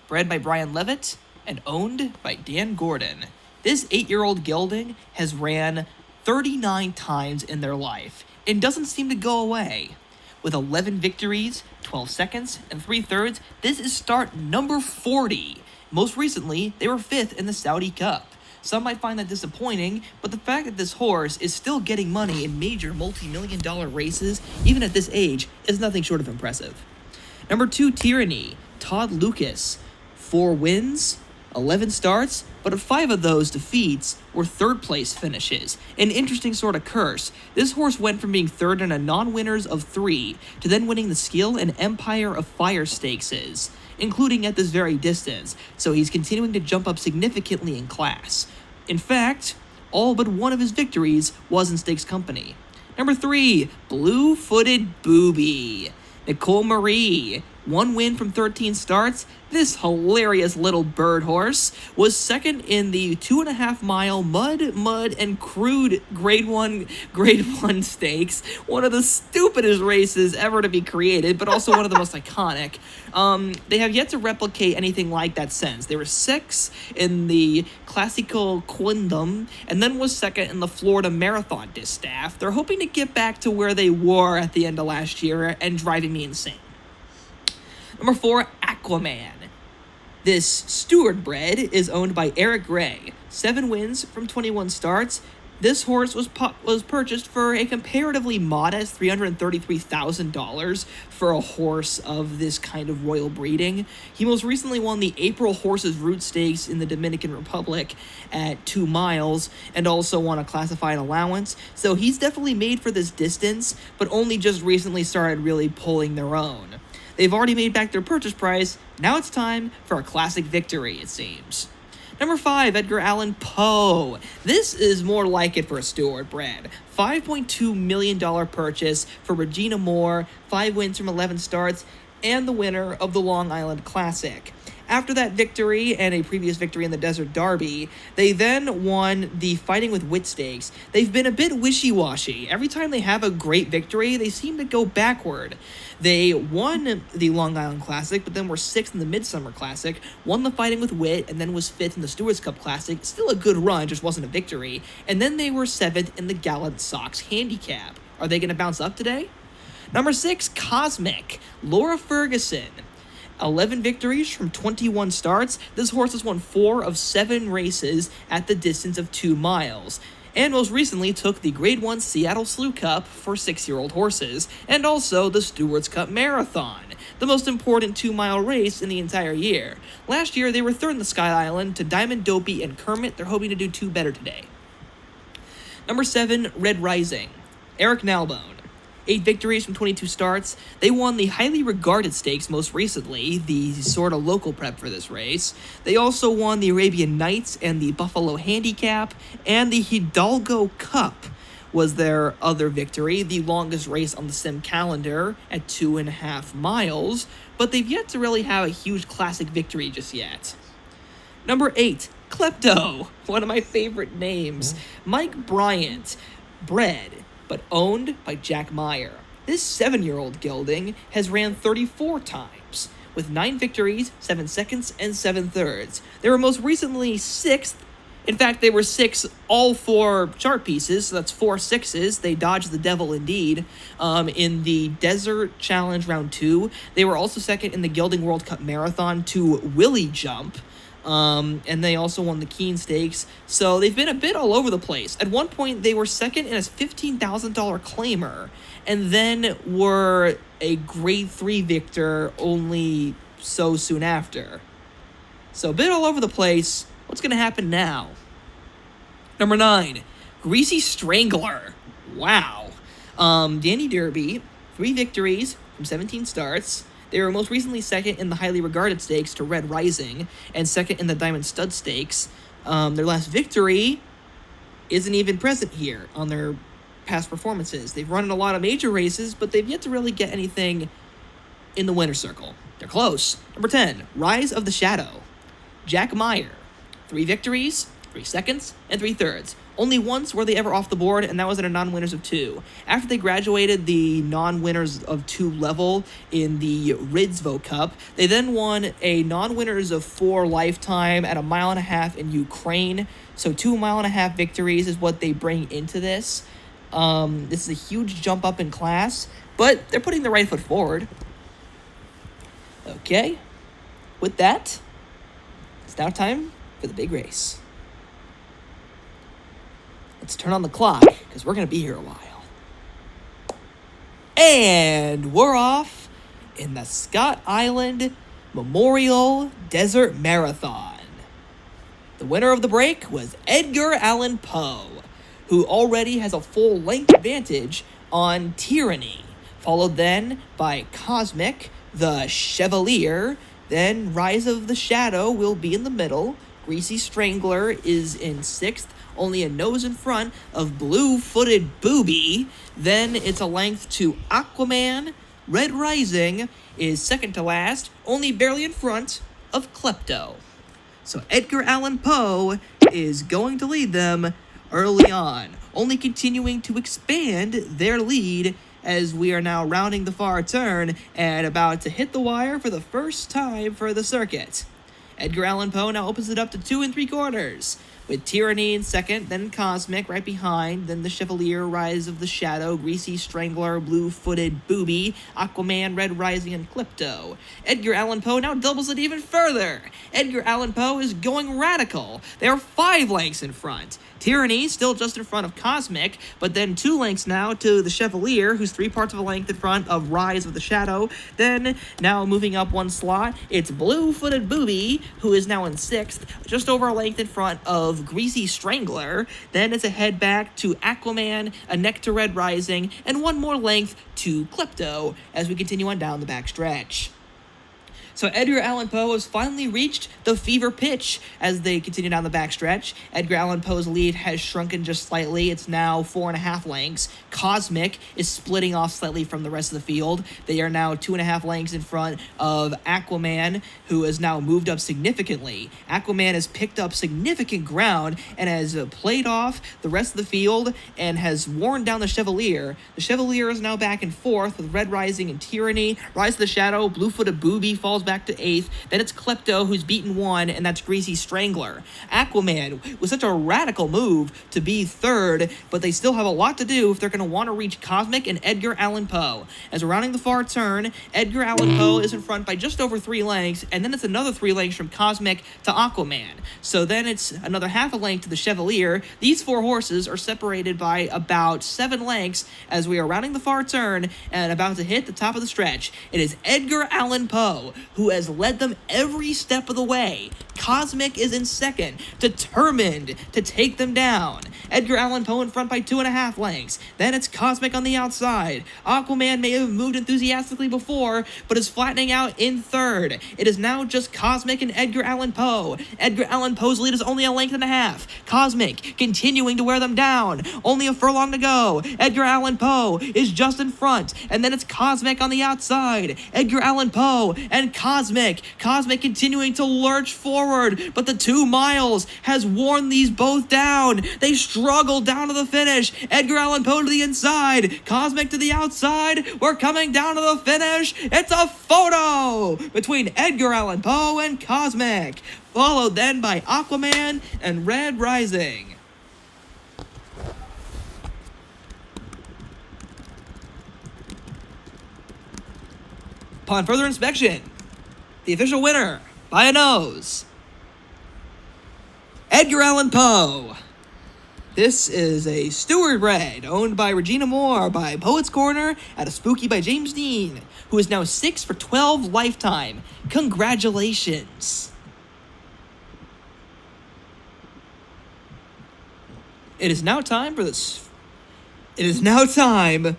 Bred by Brian Levitt and owned by Dan Gordon, this 8-year-old gelding has ran 39 times in their life and doesn't seem to go away. With 11 victories, 12 seconds, and 3/3, this is start number 40. Most recently, they were 5th in the Saudi Cup. Some might find that disappointing, but the fact that this horse is still getting money in major multi-million-dollar races, even at this age, is nothing short of impressive. Number 2, Tyranny, Todd Lucas. 4 wins, 11 starts, but 5 of those defeats were 3rd place finishes. An interesting sort of curse. This horse went from being 3rd in a non-winners of 3 to then winning the Skill and Empire of Fire Stakes, including at this very distance, so he's continuing to jump up significantly in class. In fact, all but one of his victories was in stakes company. Number 3, Blue-Footed Booby, Nicole Marie. 1 win from 13 starts. This hilarious little bird horse was 2nd in the 2.5-mile mud, and crude grade 1 stakes. One of the stupidest races ever to be created, but also one of the most iconic. They have yet to replicate anything like that since. They were 6th in the Classical Quindom, and then was 2nd in the Florida Marathon Distaff. They're hoping to get back to where they were at the end of last year and driving me insane. Number 4, Aquaman. This Stewart bred is owned by Eric Gray. 7 wins from 21 starts. This horse was purchased for a comparatively modest $333,000 for a horse of this kind of royal breeding. He most recently won the April Horses Root Stakes in the Dominican Republic at 2 miles and also won a classified allowance. So he's definitely made for this distance, but only just recently started really pulling their own. They've already made back their purchase price. Now it's time for a classic victory, it seems. Number 5, Edgar Allan Poe. This is more like it for a Stewart bred. $5.2 million purchase for Regina Moore, 5 wins from 11 starts, and the winner of the Long Island Classic. After that victory and a previous victory in the Desert Derby, they then won the Fighting with Wit Stakes. They've been a bit wishy-washy. Every time they have a great victory, they seem to go backward. They won the Long Island Classic, but then were 6th in the Midsummer Classic, won the Fighting with Wit, and then was 5th in the Stewards Cup Classic. Still a good run, just wasn't a victory. And then they were 7th in the Gallant Sox Handicap. Are they going to bounce up today? Number 6, Cosmic. Laura Ferguson. 11 victories from 21 starts. This horse has won 4 of 7 races at the distance of 2 miles. And most recently took the Grade 1 Seattle Slew Cup for 6-year-old horses, and also the Stewards Cup Marathon, the most important 2-mile race in the entire year. Last year, they were 3rd in the Sky Island to Diamond Dopey and Kermit. They're hoping to do 2 better today. Number 7, Red Rising. Eric Nalbone. 8 victories from 22 starts. They won the highly regarded stakes most recently, the sort of local prep for this race. They also won the Arabian Nights and the Buffalo Handicap, and the Hidalgo Cup was their other victory, the longest race on the sim calendar at 2.5 miles, but they've yet to really have a huge classic victory just yet. Number 8, Klepto, one of my favorite names. Mike Bryant, bred but owned by Jack Meyer. This 7-year-old gelding has ran 34 times, with 9 victories, 7 seconds, and 7 thirds. They were most recently 6th. In fact, they were 6 all 4 chart pieces, so that's 4 6s. They dodged the devil indeed. In the Desert Challenge Round 2, they were also 2nd in the Gelding World Cup Marathon to Willie Jump. And they also won the Keene Stakes, so they've been a bit all over the place. At one point, they were 2nd in a $15,000 claimer, and then were a Grade 3 victor only so soon after. So a bit all over the place. What's going to happen now? Number 9, Greasy Strangler. Wow. Danny Derby, 3 victories from 17 starts. They were most recently 2nd in the highly regarded stakes to Red Rising, and 2nd in the Diamond Stud Stakes. Their last victory isn't even present here on their past performances. They've run in a lot of major races, but they've yet to really get anything in the winner's circle. They're close. Number 10, Rise of the Shadow. Jack Meyer, 3 victories, 3 seconds, and 3 thirds. Only once were they ever off the board, and that was at a non-winners of 2. After they graduated the non-winners of 2 level in the Ridzvo Cup, they then won a non-winners of 4 lifetime at 1.5 miles in Ukraine. So 2 1/2-mile victories is what they bring into this. This is a huge jump up in class, but they're putting the right foot forward. Okay, with that, it's now time for the big race. Let's turn on the clock, because we're going to be here a while. And we're off in the Scott Island Memorial Desert Marathon. The winner of the break was Edgar Allan Poe, who already has a full length advantage on Tyranny, followed then by Cosmic, the Chevalier, then Rise of the Shadow will be in the middle, Greasy Strangler is in 6th, only a nose in front of Blue-Footed Booby. Then it's a length to Aquaman. Red Rising is 2nd to last, only barely in front of Klepto. So Edgar Allan Poe is going to lead them early on, only continuing to expand their lead as we are now rounding the far turn and about to hit the wire for the first time for the circuit. Edgar Allan Poe now opens it up to 2 3/4, with Tyranny in 2nd, then Cosmic right behind, then the Chevalier, Rise of the Shadow, Greasy Strangler, Blue-Footed Booby, Aquaman, Red Rising, and Klepto. Edgar Allan Poe now doubles it even further. Edgar Allan Poe is going radical. They are 5 lengths in front. Tyranny still just in front of Cosmic, but then 2 lengths now to the Chevalier, who's 3 parts of a length in front of Rise of the Shadow. Then, now moving up 1 slot, it's Blue-Footed Booby, who is now in 6th, just over a length in front of Greasy Strangler. Then it's a head back to Aquaman, a neck to Red Rising, and 1 more length to Klepto as we continue on down the back stretch. So Edgar Allan Poe has finally reached the fever pitch as they continue down the backstretch. Edgar Allan Poe's lead has shrunken just slightly. It's now 4.5 lengths. Cosmic is splitting off slightly from the rest of the field. They are now 2.5 lengths in front of Aquaman, who has now moved up significantly. Aquaman has picked up significant ground and has played off the rest of the field and has worn down the Chevalier. The Chevalier is now back and forth with Red Rising and Tyranny. Rise of the Shadow, Blue-Footed Booby falls back to 8th. Then it's Klepto, who's beaten 1, and that's Greasy Strangler. Aquaman was such a radical move to be 3rd, but they still have a lot to do if they're going to want to reach Cosmic and Edgar Allan Poe. As we're rounding the far turn, Edgar Allan Poe is in front by just over 3 lengths, and then it's another 3 lengths from Cosmic to Aquaman. So then it's another half a length to the Chevalier. These 4 horses are separated by about 7 lengths as we are rounding the far turn and about to hit the top of the stretch. It is Edgar Allan Poe who has led them every step of the way. Cosmic is in second, determined to take them down. Edgar Allan Poe in front by 2.5 lengths. Then it's Cosmic on the outside. Aquaman may have moved enthusiastically before, but is flattening out in 3rd. It is now just Cosmic and Edgar Allan Poe. Edgar Allan Poe's lead is only 1.5 lengths. Cosmic continuing to wear them down. Only a furlong to go. Edgar Allan Poe is just in front, and then it's Cosmic on the outside. Edgar Allan Poe and Cosmic. Cosmic continuing to lurch forward, but the 2 miles has worn these both down. They struggle down to the finish. Edgar Allan Poe to the inside. Cosmic to the outside. We're coming down to the finish. It's a photo between Edgar Allan Poe and Cosmic, followed then by Aquaman and Red Rising. Upon further inspection, the official winner, by a nose, Edgar Allan Poe. This is a Stewart bred owned by Regina Moore by Poets Corner at a Spooky by James Dean, who is now 6 for 12 lifetime. Congratulations. It is now time for this. It is now time.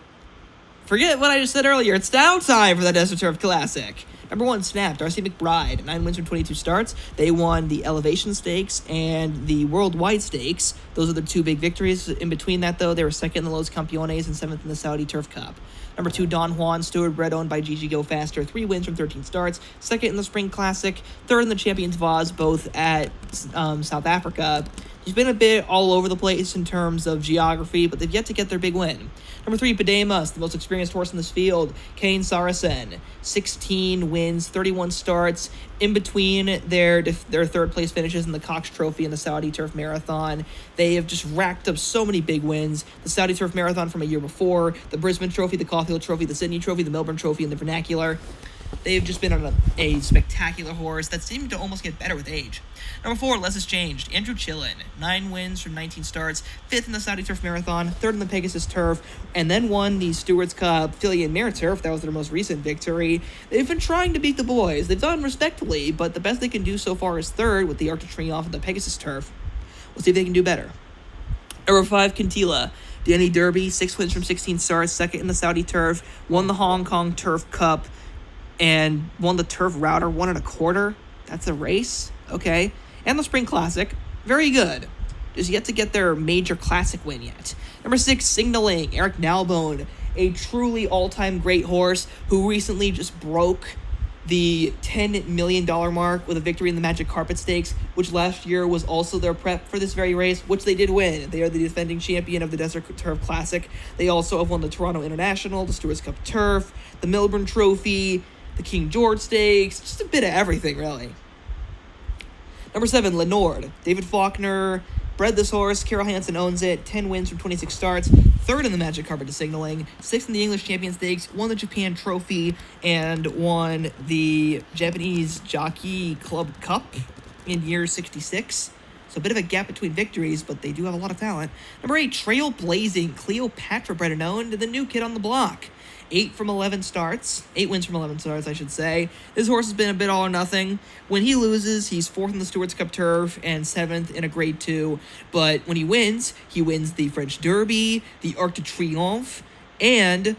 Forget what I just said earlier. It's now time for the Desert Turf Classic. Number 1, Snap, Darcy McBride, 9 wins from 22 starts. They won the Elevation Stakes and the Worldwide Stakes. Those are the 2 big victories. In between that, though, they were 2nd in the Los Campeones and 7th in the Saudi Turf Cup. Number 2, Don Juan, Stewart bred owned by Gigi Go Faster, 3 wins from 13 starts. 2nd in the Spring Classic, 3rd in the Champions Vase, both at South Africa. He's been a bit all over the place in terms of geography, but they've yet to get their big win. Number 3, Pademas, the most experienced horse in this field. Kane Saracen, 16 wins, 31 starts. In between their 3rd place finishes in the Cox Trophy and the Saudi Turf Marathon, they have just racked up so many big wins. The Saudi Turf Marathon from a year before, the Brisbane Trophy, the Caulfield Trophy, the Sydney Trophy, the Melbourne Trophy, and the Vernacular. They've just been on a spectacular horse that seemed to almost get better with age. Number 4, Less Is Changed. Andrew Chillen, 9 wins from 19 starts, 5th in the Saudi Turf Marathon, 3rd in the Pegasus Turf, and then won the Stewards Cup Filly and Mare Turf. That was their most recent victory. They've been trying to beat the boys. They've done respectfully, but the best they can do so far is 3rd with the Arc de Triomphe and the Pegasus Turf. We'll see if they can do better. Number 5, Quintila. Danny Derby, 6 wins from 16 starts, 2nd in the Saudi Turf, won the Hong Kong Turf Cup, and won the Turf Router, 1 1/4. That's a race. Okay. And the Spring Classic. Very good. Just yet to get their major classic win yet. Number 6, Signaling. Eric Nalbone, a truly all-time great horse who recently just broke the $10 million mark with a victory in the Magic Carpet Stakes, which last year was also their prep for this very race, which they did win. They are the defending champion of the Desert Turf Classic. They also have won the Toronto International, the Stewards Cup Turf, the Melbourne Trophy, the King George Stakes, just a bit of everything, really. Number 7, Lenord. David Faulkner bred this horse. Carol Hansen owns it. 10 wins from 26 starts. 3rd in the Magic Carpet to Signaling. 6th in the English Champion Stakes. Won the Japan Trophy. And won the Japanese Jockey Club Cup in year 66. So a bit of a gap between victories, but they do have a lot of talent. Number 8, Trailblazing. Cleopatra bred and owned. The new kid on the block. 8 from 11 starts. 8 wins from 11 starts, I should say. This horse has been a bit all or nothing. When he loses, he's 4th in the Stewards Cup Turf and 7th in a Grade 2. But when he wins the French Derby, the Arc de Triomphe, and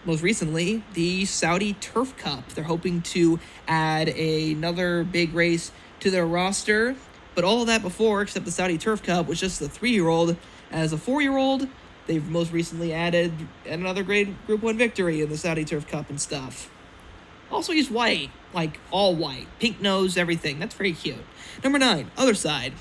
most recently, the Saudi Turf Cup. They're hoping to add another big race to their roster, but all of that before, except the Saudi Turf Cup, was just the 3-year-old. As a 4-year-old, they've most recently added another great Group 1 victory in the Saudi Turf Cup and stuff. Also, he's white, like all white, pink nose, everything. That's very cute. Number 9, other side.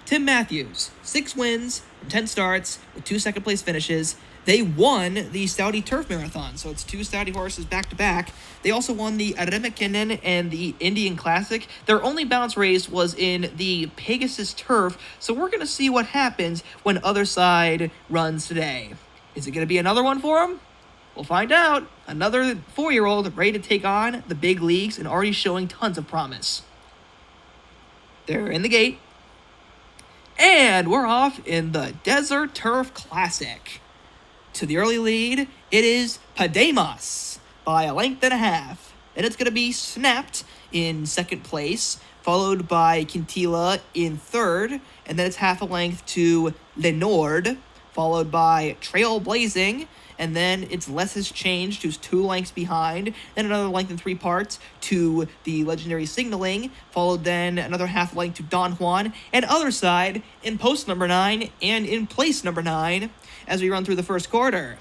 Tim Matthews, 6 wins from 10 starts with 2 second place finishes. They won the Saudi Turf Marathon, so it's 2 Saudi horses back-to-back. They also won the Aremekinen and the Indian Classic. Their only bounce race was in the Pegasus Turf, so we're going to see what happens when other side runs today. Is it going to be another one for them? We'll find out. Another 4-year-old ready to take on the big leagues and already showing tons of promise. They're in the gate. And we're off in the Desert Turf Classic. To the early lead, it is Pademos by a length and a half. And it's going to be Snapped in second place, followed by Quintila in third, and then it's half a length to Lenord, followed by Trailblazing, and then it's Less Has Changed, who's 2 lengths behind, then another length in 3 parts to the Legendary Signaling, followed then another half length to Don Juan, and other side in post number 9 and in place number 9 as we run through the first quarter.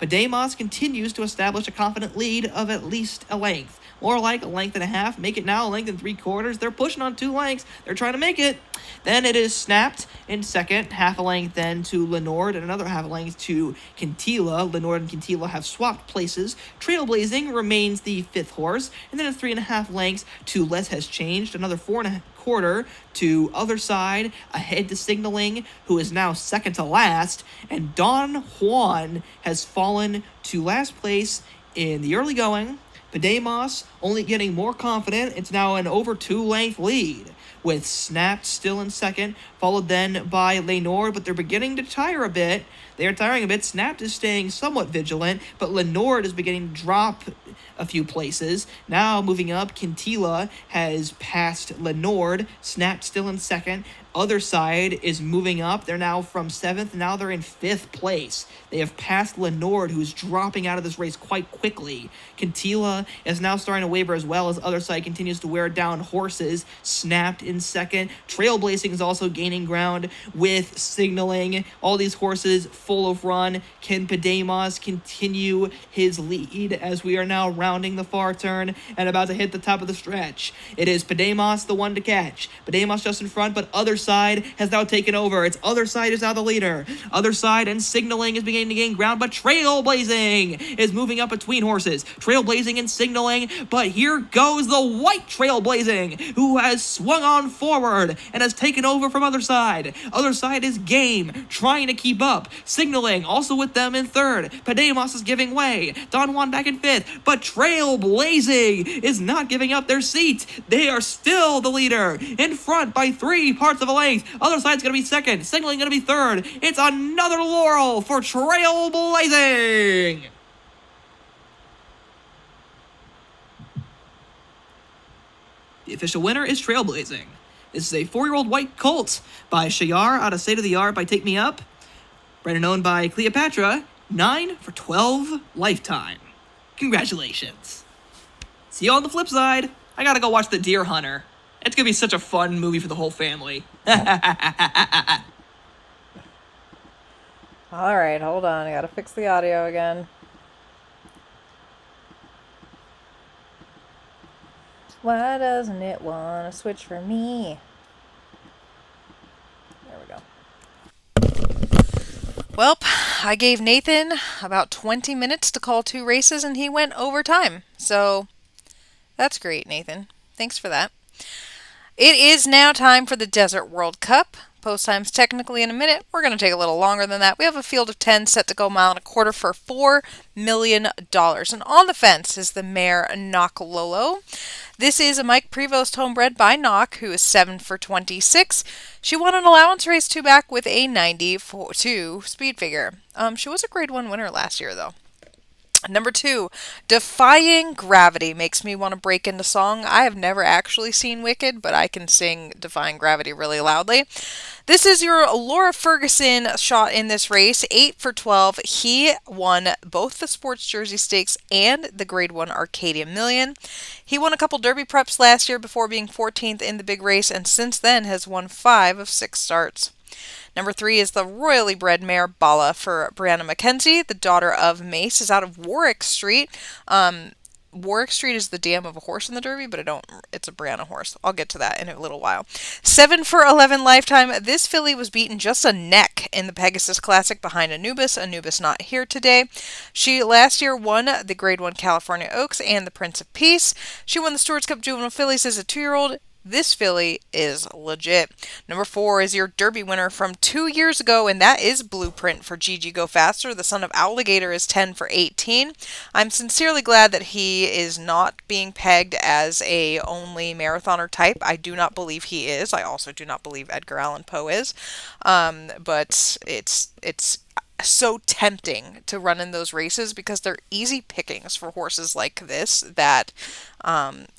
Pademos continues to establish a confident lead of at least a length. More like a length and a half. Make it now a length and 3/4. They're pushing on 2 lengths. They're trying to make it. Then it is Snapped in second. Half a length then to Lenord and another half a length to Quintila. Lenord and Quintila have swapped places. Trailblazing remains the 5th horse. And then it's 3.5 lengths to Less Has Changed. Another 4.25 to other side. Ahead to Signaling, who is now second to last. And Don Juan has fallen to last place in the early going. Pademos only getting more confident. It's now an over 2-length lead, with Snapped still in second, followed then by Lenord, but they're beginning to tire a bit. They are tiring a bit. Snapped is staying somewhat vigilant, but Lenord is beginning to drop a few places. Now moving up, Quintila has passed Lenord. Snapped still in second. Other side is moving up. They're now from 7th. Now they're in 5th place. They have passed Lenord, who's dropping out of this race quite quickly. Quintila is now starting to waver as well as other side continues to wear down horses. Snapped in second. Trailblazing is also gaining ground with Signaling. All these horses full of run. Can Pademos continue his lead as we are now rounding the far turn and about to hit the top of the stretch? It is Pademos the one to catch. Pademos just in front, but other side has now taken over. It's other side is now the leader. Other side and Signaling is beginning to gain ground, but Trailblazing is moving up between horses. Trailblazing and Signaling, but here goes the white Trailblazing, who has swung on forward and has taken over from other side. Other side is game, trying to keep up. Signaling also with them in third. Pademos is giving way. Don Juan back in 5th, but Trailblazing is not giving up their seat. They are still the leader, in front by 3 parts of a length. Other side's going to be second. Signaling going to be third. It's another laurel for Trailblazing. The official winner is Trailblazing. This is a 4-year-old white colt by Shayar out of State of the Art by Take Me Up. Bred and owned by Cleopatra. 9 for 12 lifetime. Congratulations. See you on the flip side. I gotta go watch The Deer Hunter. It's gonna be such a fun movie for the whole family. Alright, hold on. I gotta fix the audio again. Why doesn't it want to switch for me? There we go. Well, I gave Nathan about 20 minutes to call 2 races and he went over time. So that's great, Nathan. Thanks for that. It is now time for the Desert World Cup. Post time's technically in a minute. We're going to take a little longer than that. We have a field of 10 set to go 1.25 miles for $4 million. And on the fence is the mare Knock Lolo. This is a Mike Prevost homebred by Knock, who is 7 for 26. She won an allowance race 2 back with a 90-2 speed figure. She was a grade 1 winner last year, though. Number 2, Defying Gravity makes me want to break into song. I have never actually seen Wicked, but I can sing Defying Gravity really loudly. This is your Laura Ferguson shot in this race, 8 for 12. He won both the Sports Jersey Stakes and the Grade 1 Arcadia Million. He won a couple Derby preps last year before being 14th in the big race, and since then has won 5 of 6 starts. Number 3 is the royally bred mare Bala for Brianna McKenzie. The daughter of Mace is out of Warwick Street. Warwick Street is the dam of a horse in the Derby, but it's a Brianna horse. I'll get to that in a little while. 7 for 11 lifetime. This filly was beaten just a neck in the Pegasus Classic behind Anubis. Anubis not here today. She last year won the Grade 1 California Oaks and the Prince of Peace. She won the Stewards Cup Juvenile Fillies as a 2-year-old. This filly is legit. Number 4 is your Derby winner from 2 years ago, and that is Blueprint for Gigi Go Faster. The son of Alligator is 10 for 18. I'm sincerely glad that he is not being pegged as a only marathoner type. I do not believe he is. I also do not believe Edgar Allan Poe is. But it's so tempting to run in those races because they're easy pickings for horses like this that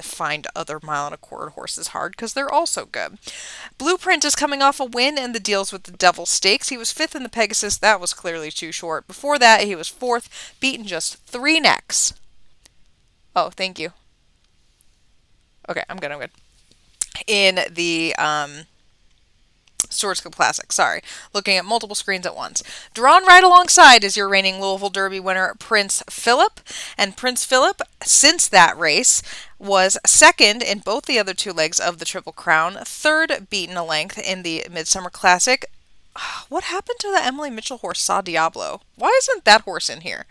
find other mile and a quarter horses hard because they're also good. Blueprint is coming off a win in the deals with the Devil Stakes. He was 5th in the Pegasus. That was clearly too short. Before that, he was 4th, beaten just 3 necks. Oh, thank you. Okay, I'm good. In the Stewards Cup Classic, sorry. Looking at multiple screens at once. Drawn right alongside is your reigning Louisville Derby winner, Prince Philip. And Prince Philip, since that race, was 2nd in both the other 2 legs of the Triple Crown, 3rd beaten a length in the Midsummer Classic. What happened to the Emily Mitchell horse, Sa Diablo? Why isn't that horse in here?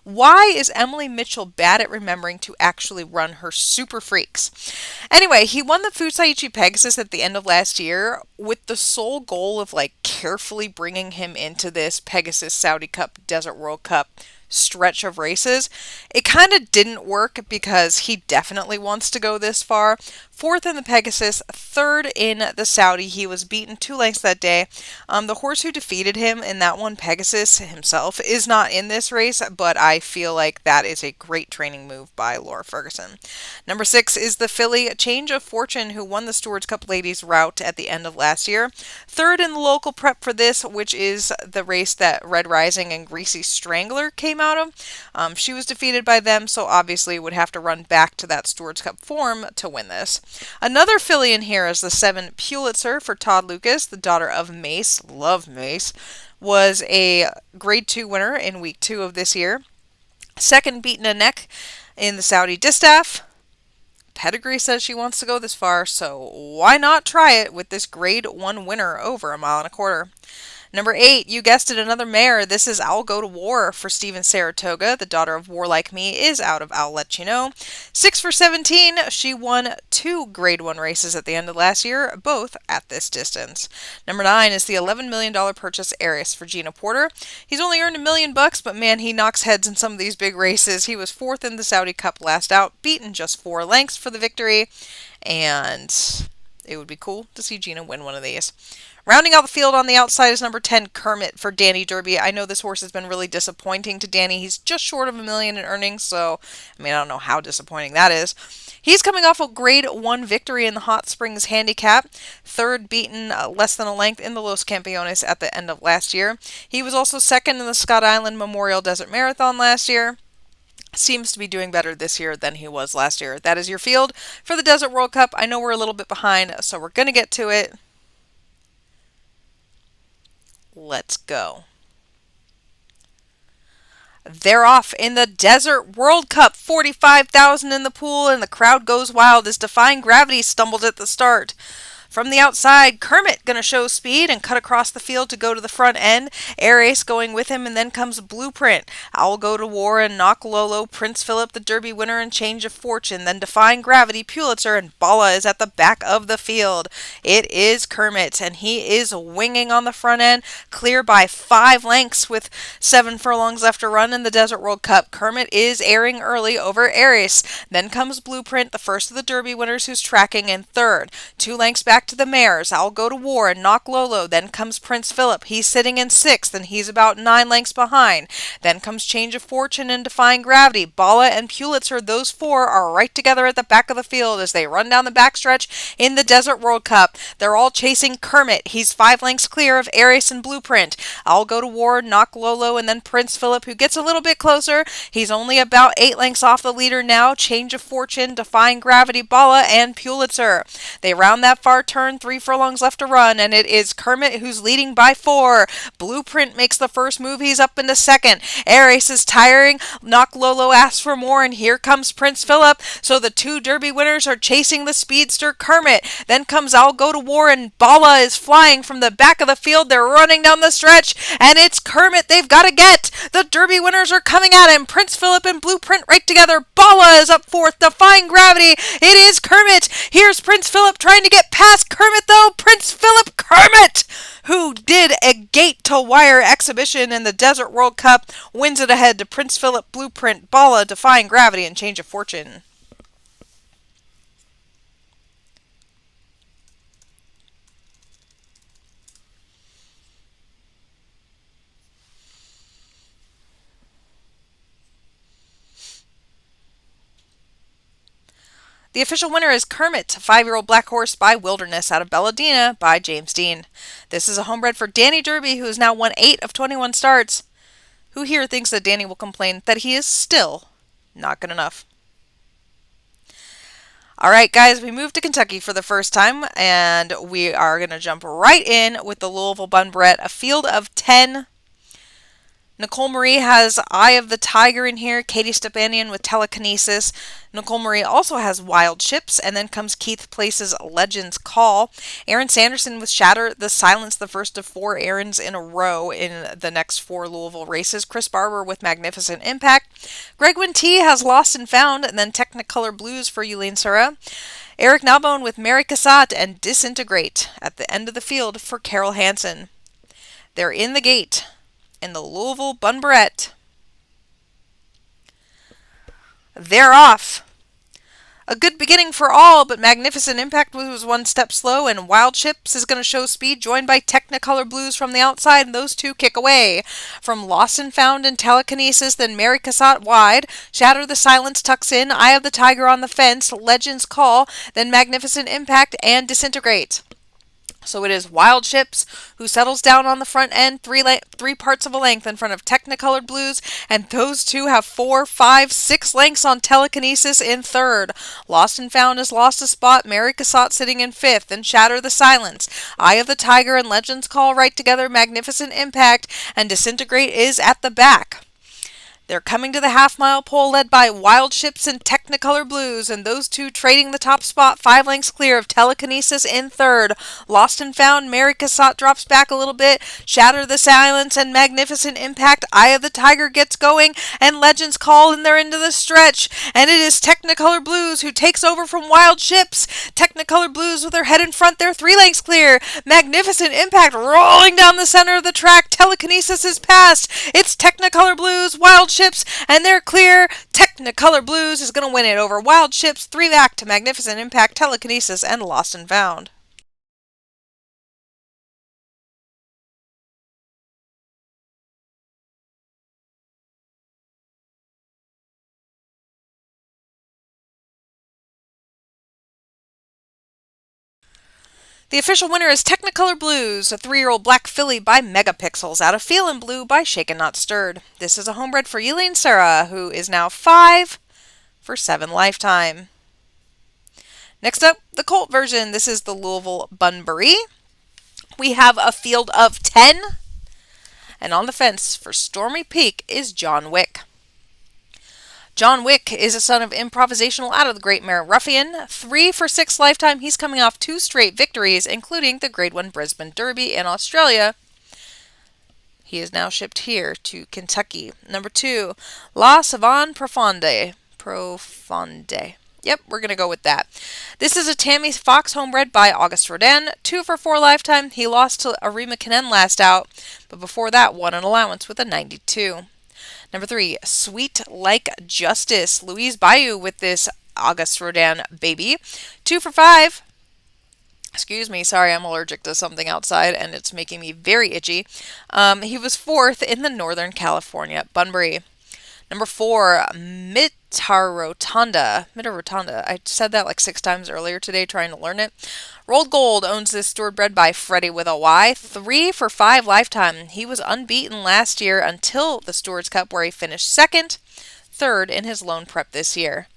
Why is Emily Mitchell bad at remembering to actually run her super freaks? Anyway, he won the Fusaichi Pegasus at the end of last year with the sole goal of carefully bringing him into this Pegasus Saudi Cup, Desert World Cup stretch of races. It kind of didn't work because he definitely wants to go this far. 4th in the Pegasus, 3rd in the Saudi. He was beaten 2 lengths that day. The horse who defeated him in that one, Pegasus himself, is not in this race, but I feel like that is a great training move by Laura Ferguson. Number 6 is the filly Change of Fortune, who won the Stewards Cup Ladies route at the end of last year. 3rd in the local prep for this, which is the race that Red Rising and Greasy Strangler came out of. She was defeated by them, so obviously would have to run back to that Stewards Cup form to win this. Another filly in here is the 7 Pulitzer for Todd Lucas, the daughter of Mace. Love Mace. Was a Grade 2 winner in week 2 of this year. 2nd beaten a neck in the Saudi Distaff. Pedigree says she wants to go this far, so why not try it with this Grade 1 winner over a mile and a quarter? Number 8, you guessed it, another mare. This is I'll Go to War for Steven Saratoga. The daughter of War Like Me is out of I'll Let You Know. 6 for 17. She won 2 Grade 1 races at the end of last year, both at this distance. Number 9 is the $11 million purchase Aries for Gina Porter. He's only earned $1 million, but man, he knocks heads in some of these big races. He was 4th in the Saudi Cup last out, beaten just 4 lengths for the victory, and it would be cool to see Gina win one of these. Rounding out the field on the outside is number 10, Kermit for Danny Derby. I know this horse has been really disappointing to Danny. He's just short of $1 million in earnings, so I don't know how disappointing that is. He's coming off a Grade 1 victory in the Hot Springs Handicap, 3rd beaten less than a length in the Los Campeones at the end of last year. He was also 2nd in the Scott Island Memorial Desert Marathon last year. Seems to be doing better this year than he was last year. That is your field for the Desert World Cup. I know we're a little bit behind, so we're going to get to it. Let's go. They're off in the Desert World Cup. 45,000 in the pool, and the crowd goes wild as Defying Gravity stumbled at the start. From the outside, Kermit going to show speed and cut across the field to go to the front end. Aries going with him, and then comes Blueprint. I'll Go to War and Knock Lolo, Prince Philip, the Derby winner, and Change of Fortune. Then Defying Gravity, Pulitzer, and Bala is at the back of the field. It is Kermit, and he is winging on the front end, clear by 5 lengths with 7 furlongs left to run in the Desert World Cup. Kermit is airing early over Aries. Then comes Blueprint, the first of the Derby winners, who's tracking in 3rd. 2 lengths back back to the mares. I'll Go to War and Knock Lolo. Then comes Prince Philip. He's sitting in 6th, and he's about 9 lengths behind. Then comes Change of Fortune and Defying Gravity. Bala and Pulitzer, those 4 are right together at the back of the field as they run down the backstretch in the Desert World Cup. They're all chasing Kermit. He's 5 lengths clear of Aries and Blueprint. I'll Go to War, Knock Lolo, and then Prince Philip, who gets a little bit closer. He's only about 8 lengths off the leader now. Change of Fortune, Defying Gravity, Bala, and Pulitzer. They round that far turn, 3 furlongs left to run, and it is Kermit who's leading by 4. Blueprint makes the first move. He's up into 2nd. Aries is tiring. Knock Lolo asks for more, and here comes Prince Philip. So the 2 Derby winners are chasing the speedster Kermit. Then comes I'll Go to War, and Bala is flying from the back of the field. They're running down the stretch, and it's Kermit they've got to get. The Derby winners are coming at him. Prince Philip and Blueprint right together. Bala is up 4th. Defying Gravity. It is Kermit. Here's Prince Philip trying to get past Kermit, though. Prince Philip Kermit, who did a gate-to-wire exhibition in the Desert World Cup, wins it ahead to Prince Philip, Blueprint, Bala, Defying Gravity, and Change of Fortune. The official winner is Kermit, a 5-year-old black horse by Wilderness out of Belladina by James Dean. This is a homebred for Danny Derby, who has now won 8 of 21 starts. Who here thinks that Danny will complain that he is still not good enough? All right, guys, we moved to Kentucky for the first time, and we are going to jump right in with the Louisville Bun Brett, a field of 10. Nicole Marie has Eye of the Tiger in here, Katie Stepanian with Telekinesis. Nicole Marie also has Wild Chips, and then comes Keith Place's Legends Call. Aaron Sanderson with Shatter the Silence, the first of 4 errands in a row in the next 4 Louisville races. Chris Barber with Magnificent Impact. Greg Wintee has Lost and Found, and then Technicolor Blues for Yulene Sura. Eric Nalbone with Mary Cassatt and Disintegrate at the end of the field for Carol Hansen. They're in the gate in the Louisville Bun Brett. They're off. A good beginning for all, but Magnificent Impact was 1 step slow, and Wild Chips is going to show speed, joined by Technicolor Blues from the outside, and those 2 kick away. From Lost and Found and Telekinesis, then Mary Cassatt wide, Shatter the Silence tucks in, Eye of the Tiger on the fence, Legends Call, then Magnificent Impact, and Disintegrate. So it is Wild Chips who settles down on the front end, 3 parts of a length in front of Technicolored Blues, and those 2 have 4, 5, 6 lengths on Telekinesis in 3rd. Lost and Found has lost a spot, Mary Cassatt sitting in 5th, and Shatter the Silence. Eye of the Tiger and Legends Call right together, Magnificent Impact, and Disintegrate is at the back. They're coming to the half-mile pole led by Wild Chips and Technicolor Blues, and those 2 trading the top spot, 5 lengths clear of Telekinesis in 3rd. Lost and Found, Mary Cassatt drops back a little bit, Shatter the Silence and Magnificent Impact, Eye of the Tiger gets going, and Legends Call, and they're into the stretch, and it is Technicolor Blues who takes over from Wild Chips. Technicolor Blues with their head in front, they're 3 lengths clear. Magnificent Impact rolling down the center of the track, Telekinesis is past. It's Technicolor Blues, Wild Chips, and they're clear. Technicolor Blues is going to win it over Wild Chips, 3 back to Magnificent Impact, Telekinesis, and Lost and Found. The official winner is Technicolor Blues, a 3-year-old black filly by Megapixels, out of Feelin' Blue by Shaken Not Stirred. This is a homebred for Yulene Sura, who is now 5 for 7 lifetime. Next up, the Colt version. This is the Louisville Bunbury. We have a field of 10, and on the fence for Stormy Peak is John Wick. John Wick is a son of Improvisational out of the Great Mare Ruffian. 3 for 6 lifetime. He's coming off 2 straight victories, including the Grade 1 Brisbane Derby in Australia. He is now shipped here to Kentucky. Number 2, La Savane Profonde. Yep, we're going to go with that. This is a Tammy Fox homebred by Auguste Rodin. 2 for 4 lifetime. He lost to Arima Kanen last out, but before that won an allowance with a 92. Number 3, Sweet Like Justice. Louise Bayou with this Auguste Rodin baby. 2 for 5. Excuse me, sorry, I'm allergic to something outside and it's making me very itchy. He was fourth in the Northern California Bunbury. Number 4, Mitarotanda. I said that like 6 times earlier today trying to learn it. Rolled Gold owns this steward bred by Freddie with a Y. 3 for 5 lifetime. He was unbeaten last year until the Stewards Cup where he finished second, third in his lone prep this year.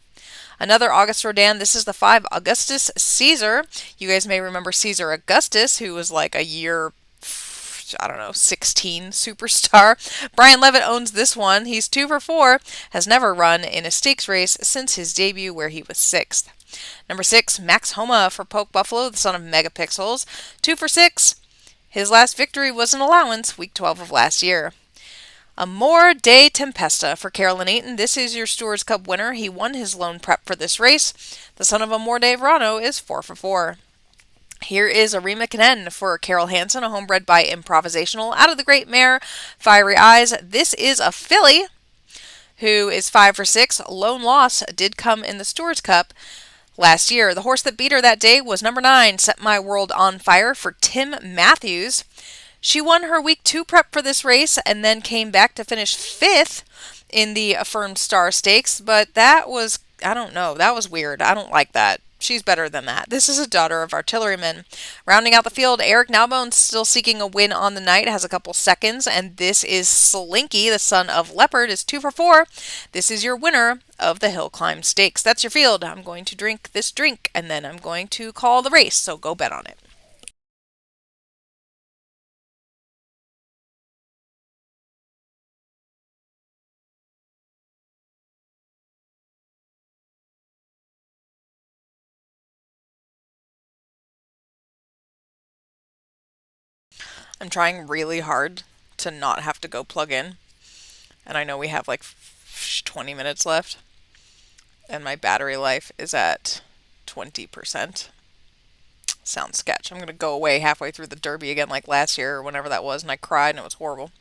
Another August Rodin. This is the 5 Augustus Caesar. You guys may remember Caesar Augustus, who was like a year, I don't know, 16 superstar. Brian Levitt owns this one. He's 2 for 4, has never run in a stakes race since his debut where he was 6th. Number 6, Max Homa for Poke Buffalo, the son of Megapixels. 2 for 6. His last victory was an allowance, week 12 of last year. Amor de Tempesta for Carolyn Ayton. This is your Stewards Cup winner. He won his lone prep for this race. The son of Amor de Verano is 4 for 4. Here is Arima Kanen for Carol Hansen, a homebred by Improvisational, out of the Great Mare, Fiery Eyes. This is a filly who is 5 for 6. Lone loss did come in the Stewards Cup last year. The horse that beat her that day was number 9, Set My World on Fire for Tim Matthews. She won her week 2 prep for this race and then came back to finish 5th in the Affirmed Star Stakes, but that was, I don't know, that was weird. I don't like that. She's better than that. This is a daughter of artillerymen. Rounding out the field, Eric Nalbone, still seeking a win on the night, has a couple seconds, and this is Slinky, the son of Leopard, is 2 for 4. This is your winner of the Hill Climb Stakes. That's your field. I'm going to drink this drink, and then I'm going to call the race, so go bet on it. I'm trying really hard to not have to go plug in. And I know we have like 20 minutes left. And my battery life is at 20%. Sounds sketch. I'm going to go away halfway through the Derby again like last year or whenever that was. And I cried and it was horrible.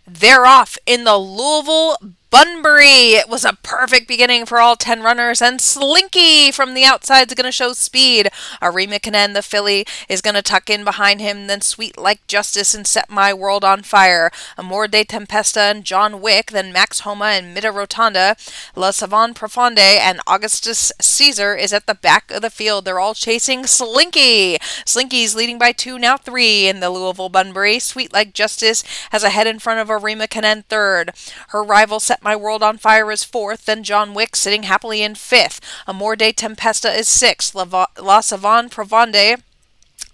They're off in the Louisville Bunbury. It was a perfect beginning for all 10 runners, and Slinky from the outside is going to show speed. Arima Kanen, the filly, is going to tuck in behind him, then Sweet Like Justice and Set My World on Fire. Amor de Tempesta and John Wick, then Max Homa and Mida Rotanda. La Savane Profonde and Augustus Caesar is at the back of the field. They're all chasing Slinky. Slinky's leading by 2, now 3 in the Louisville Bunbury. Sweet Like Justice has a head in front of Arima Kanen 3rd. Her rival Set My World on Fire is 4th, then John Wick sitting happily in 5th. Amor de Tempesta is 6th. La Savane Profonde,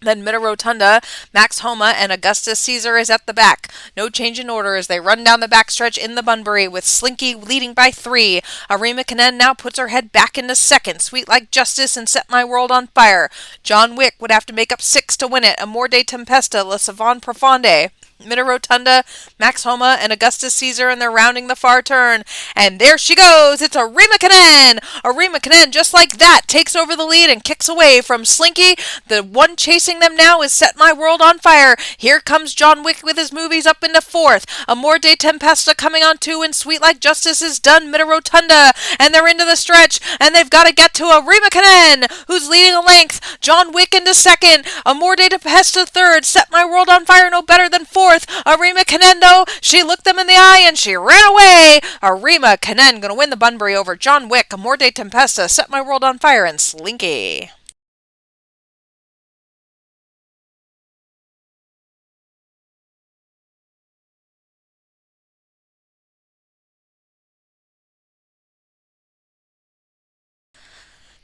then Mida Rotunda, Max Homa, and Augustus Caesar is at the back. No change in order as they run down the backstretch in the Bunbury with Slinky leading by 3. Arima Kanen now puts her head back into 2nd. Sweet Like Justice and Set My World on Fire. John Wick would have to make up 6 to win it. Amor de Tempesta, La Savane Profonde, Mida Rotunda, Max Homa, and Augustus Caesar, and they're rounding the far turn. And there she goes! It's Arima Kanen! Arima Kanen, just like that, takes over the lead and kicks away from Slinky. The one chasing them now is Set My World on Fire. Here comes John Wick with his movies up into 4th. Amor de Tempesta coming on 2, and Sweet Like Justice is done. Mida Rotunda, and they're into the stretch, and they've got to get to Arima Kanen, who's leading a length. John Wick into 2nd. Amor de Tempesta 3rd. Set My World on Fire no better than 4th. Arima Kanen, though, she looked them in the eye and she ran away. Arima Kanen going to win the Bunbury over John Wick, Amor de Tempesta, Set My World on Fire, and Slinky.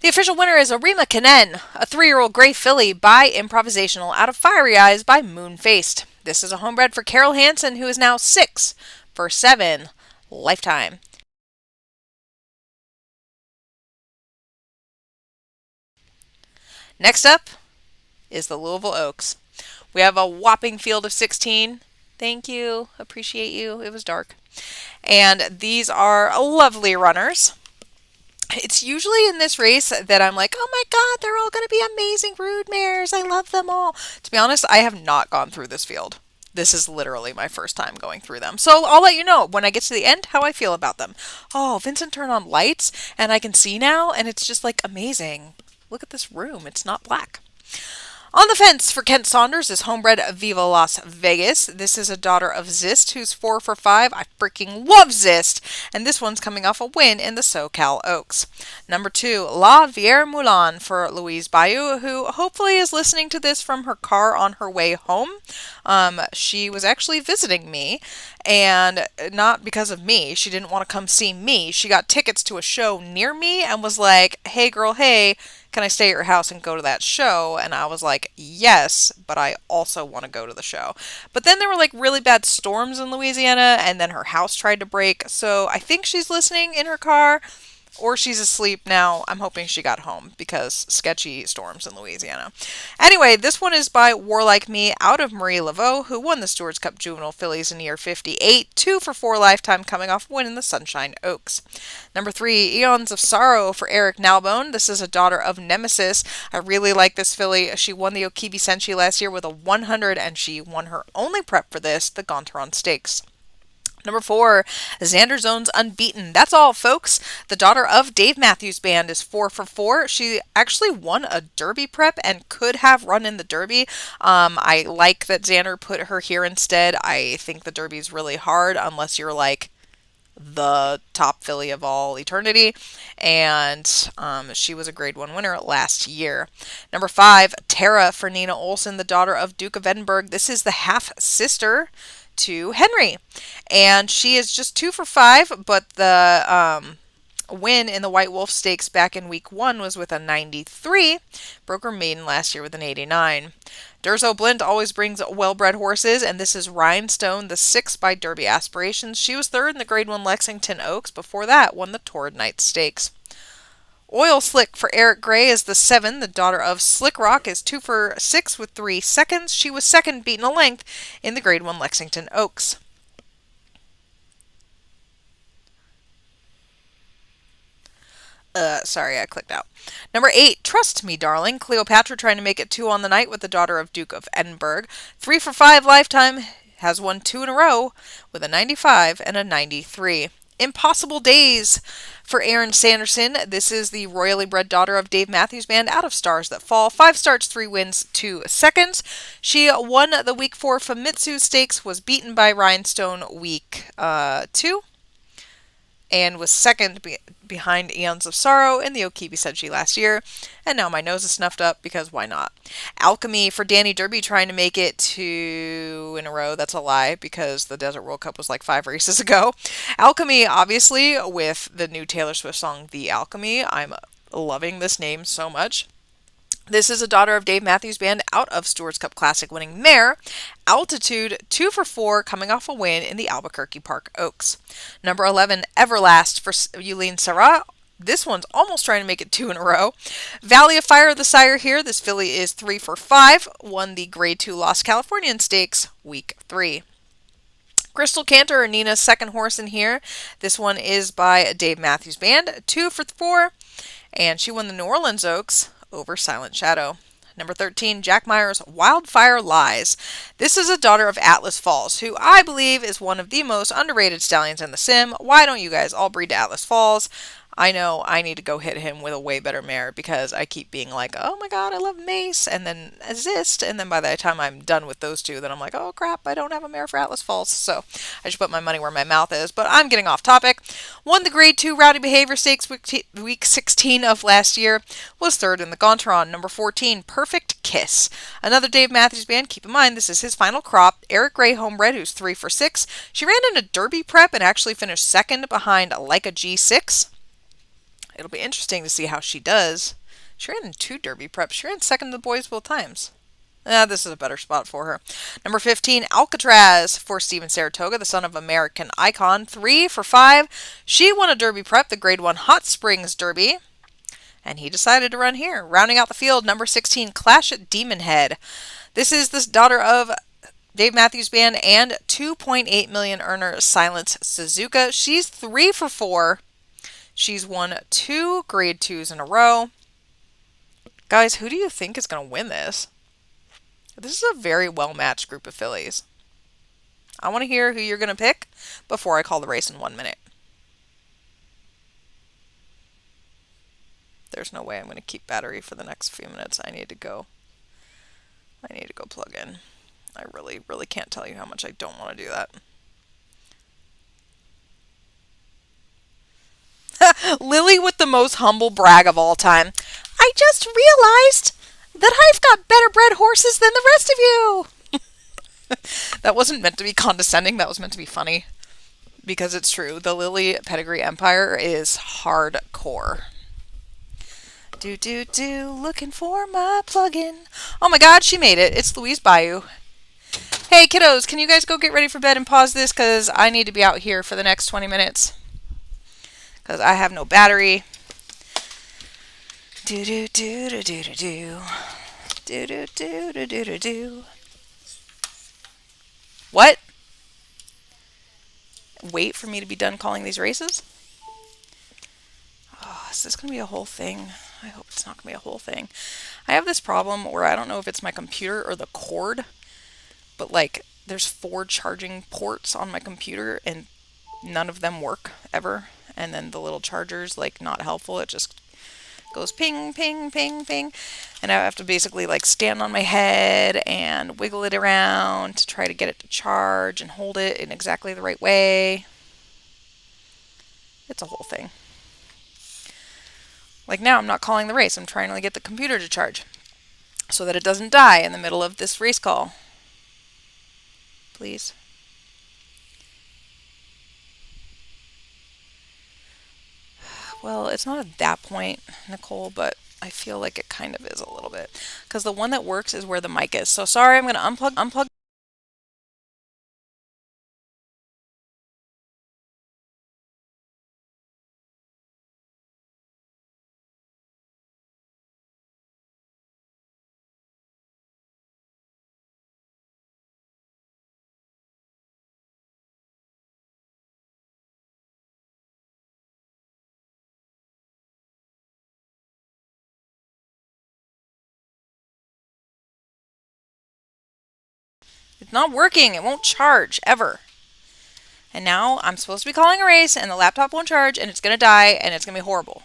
The official winner is Arima Kanen, a 3-year-old gray filly by Improvisational, out of Fiery Eyes by Moon-Faced. This is a homebred for Carol Hansen, who is now 6 for 7 lifetime. Next up is the Louisville Oaks. We have a whopping field of 16. Thank you. Appreciate you. It was dark. And these are lovely runners. It's usually in this race that I'm like, oh my god, they're all going to be amazing brood mares. I love them all. To be honest, I have not gone through this field. This is literally my first time going through them. So I'll let you know when I get to the end how I feel about them. Oh, Vincent turned on lights and I can see now and it's just like amazing. look at this room. It's not black. On the fence for Kent Saunders is homebred Viva Las Vegas. This is a daughter of Zist, who's 4 for 5. I freaking love Zist! And this one's coming off a win in the SoCal Oaks. Number 2, La Vierre Moulin for Louise Bayou, who hopefully is listening to this from her car on her way home. She was actually visiting me, and not because of me. She didn't want to come see me. She got tickets to a show near me and was like, hey girl, hey, can I stay at your house and go to that show? And I was like, yes, but I also want to go to the show. But then there were like really bad storms in Louisiana, and then her house tried to break. So I think she's listening in her car, or she's asleep now. I'm hoping she got home because sketchy storms in Louisiana. Anyway, this one is by Warlike Me out of Marie Laveau, who won the Stewards Cup Juvenile Fillies in year 58, 2 for 4 lifetime, coming off win in the Sunshine Oaks. Number 3, Eons of Sorrow for Eric Nalbone. This is a daughter of Nemesis. I really like this filly. She won the Okibi Senshi last year with a 100, and she won her only prep for this, the Gontaron Stakes. Number 4, Xander Zone's Unbeaten. That's all, folks. The daughter of Dave Matthews Band is 4 for 4. She actually won a Derby prep and could have run in the Derby. I like that Xander put her here instead. I think the Derby is really hard unless you're like the top filly of all eternity, and she was a grade 1 winner last year. Number 5, Tara for Nina Olsen, the daughter of Duke of Edinburgh. This is the half sister to Henry, and she is just 2 for 5, but the win in the White Wolf Stakes back in week 1 was with a 93. Broke her maiden last year with an 89. Durzo Blint always brings well-bred horses, and this is Rhinestone, the 6 by Derby Aspirations. She was 3rd in the Grade 1 Lexington Oaks. Before that, won the Torrid Knights Stakes. Oil Slick for Eric Gray is the 7. The daughter of Slick Rock is 2 for 6 with 3 seconds. She was 2nd, beaten a length in the Grade 1 Lexington Oaks. Sorry, I clicked out. Number 8, Trust Me, Darling. Cleopatra trying to make it 2 on the night with the daughter of Duke of Edinburgh. 3 for 5 lifetime, has won 2 in a row with a 95 and a 93. Impossible Days for Erin Sanderson. This is the royally bred daughter of Dave Matthews Band out of Stars That Fall. 5 starts, 3 wins, 2 seconds. She won the week 4 Famitsu Stakes, was beaten by Rhinestone week 2. And was 2nd behind Eons of Sorrow in the Okibi Senshi last year. And now my nose is snuffed up because why not? Alchemy for Danny Derby trying to make it 2 in a row. That's a lie because the Desert World Cup was like 5 races ago. Alchemy, obviously, with the new Taylor Swift song, The Alchemy. I'm loving this name so much. This is a daughter of Dave Matthews Band out of Stewards Cup Classic winning mare. Altitude 2 for 4, coming off a win in the Albuquerque Park Oaks. Number 11, Everlast for Yulene Sarra. This one's almost trying to make it 2 in a row. Valley of Fire, the sire here. This filly is 3 for 5. Won the Grade 2 Lost Californian Stakes week 3. Crystal Cantor, Nina's 2nd horse in here. This one is by Dave Matthews Band. 2 for 4. And she won the New Orleans Oaks over Silent Shadow. Number 13, Jack Myers, Wildfire Lies. This is a daughter of Atlas Falls, who I believe is one of the most underrated stallions in the sim. Why don't you guys all breed to Atlas Falls? I know I need to go hit him with a way better mare because I keep being like, oh my god, I love Mace, and then Zist, and then by the time I'm done with those two, then I'm like, oh crap, I don't have a mare for Atlas Falls, so I should put my money where my mouth is, but I'm getting off topic. Won the Grade 2 Rowdy Behavior Stakes week 16 of last year, was 3rd in the Gontaron. Number 14, Perfect Kiss. Another Dave Matthews Band, keep in mind this is his final crop. Eric Gray homebred, who's 3 for 6. She ran in a Derby prep and actually finished 2nd behind Like a G6. It'll be interesting to see how she does. She ran in 2 Derby preps. She ran 2nd in the boys both times. This is a better spot for her. Number 15, Alcatraz for Steven Saratoga, the son of American Icon. 3 for 5. She won a Derby prep, the Grade 1 Hot Springs Derby. And he decided to run here. Rounding out the field, number 16, Clash at Demon Head. This is this daughter of Dave Matthews Band and 2.8 million earner Silence Suzuka. She's 3 for 4. She's won 2 Grade 2s in a row. Guys, who do you think is going to win this? This is a very well-matched group of fillies. I want to hear who you're going to pick before I call the race in 1 minute. There's no way I'm going to keep battery for the next few minutes. I need to go plug in. I really, really can't tell you how much I don't want to do that. Lily with the most humble brag of all time. I just realized that I've got better bred horses than the rest of you. That wasn't meant to be condescending. That was meant to be funny. Because it's true. The Lily pedigree empire is hardcore. Looking for my plug-in. Oh my god, she made it. It's Louise Bayou. Hey kiddos, can you guys go get ready for bed and pause this? Because I need to be out here for the next 20 minutes. Because I have no battery. What? Wait for me to be done calling these races? Oh, is this going to be a whole thing? I hope it's not going to be a whole thing. I have this problem where I don't know if it's my computer or the cord, but like there's 4 charging ports on my computer and none of them work ever. And then the little charger's like not helpful. It just goes ping, ping, ping, ping. And I have to basically like stand on my head and wiggle it around to try to get it to charge and hold it in exactly the right way. It's a whole thing. Like now I'm not calling the race. I'm trying to get the computer to charge so that it doesn't die in the middle of this race call. Please. Well, it's not at that point, Nicole, but I feel like it kind of is a little bit. Because the one that works is where the mic is. So sorry, I'm going to unplug. It's not working. It won't charge ever. And now I'm supposed to be calling a race and the laptop won't charge and it's going to die and it's going to be horrible.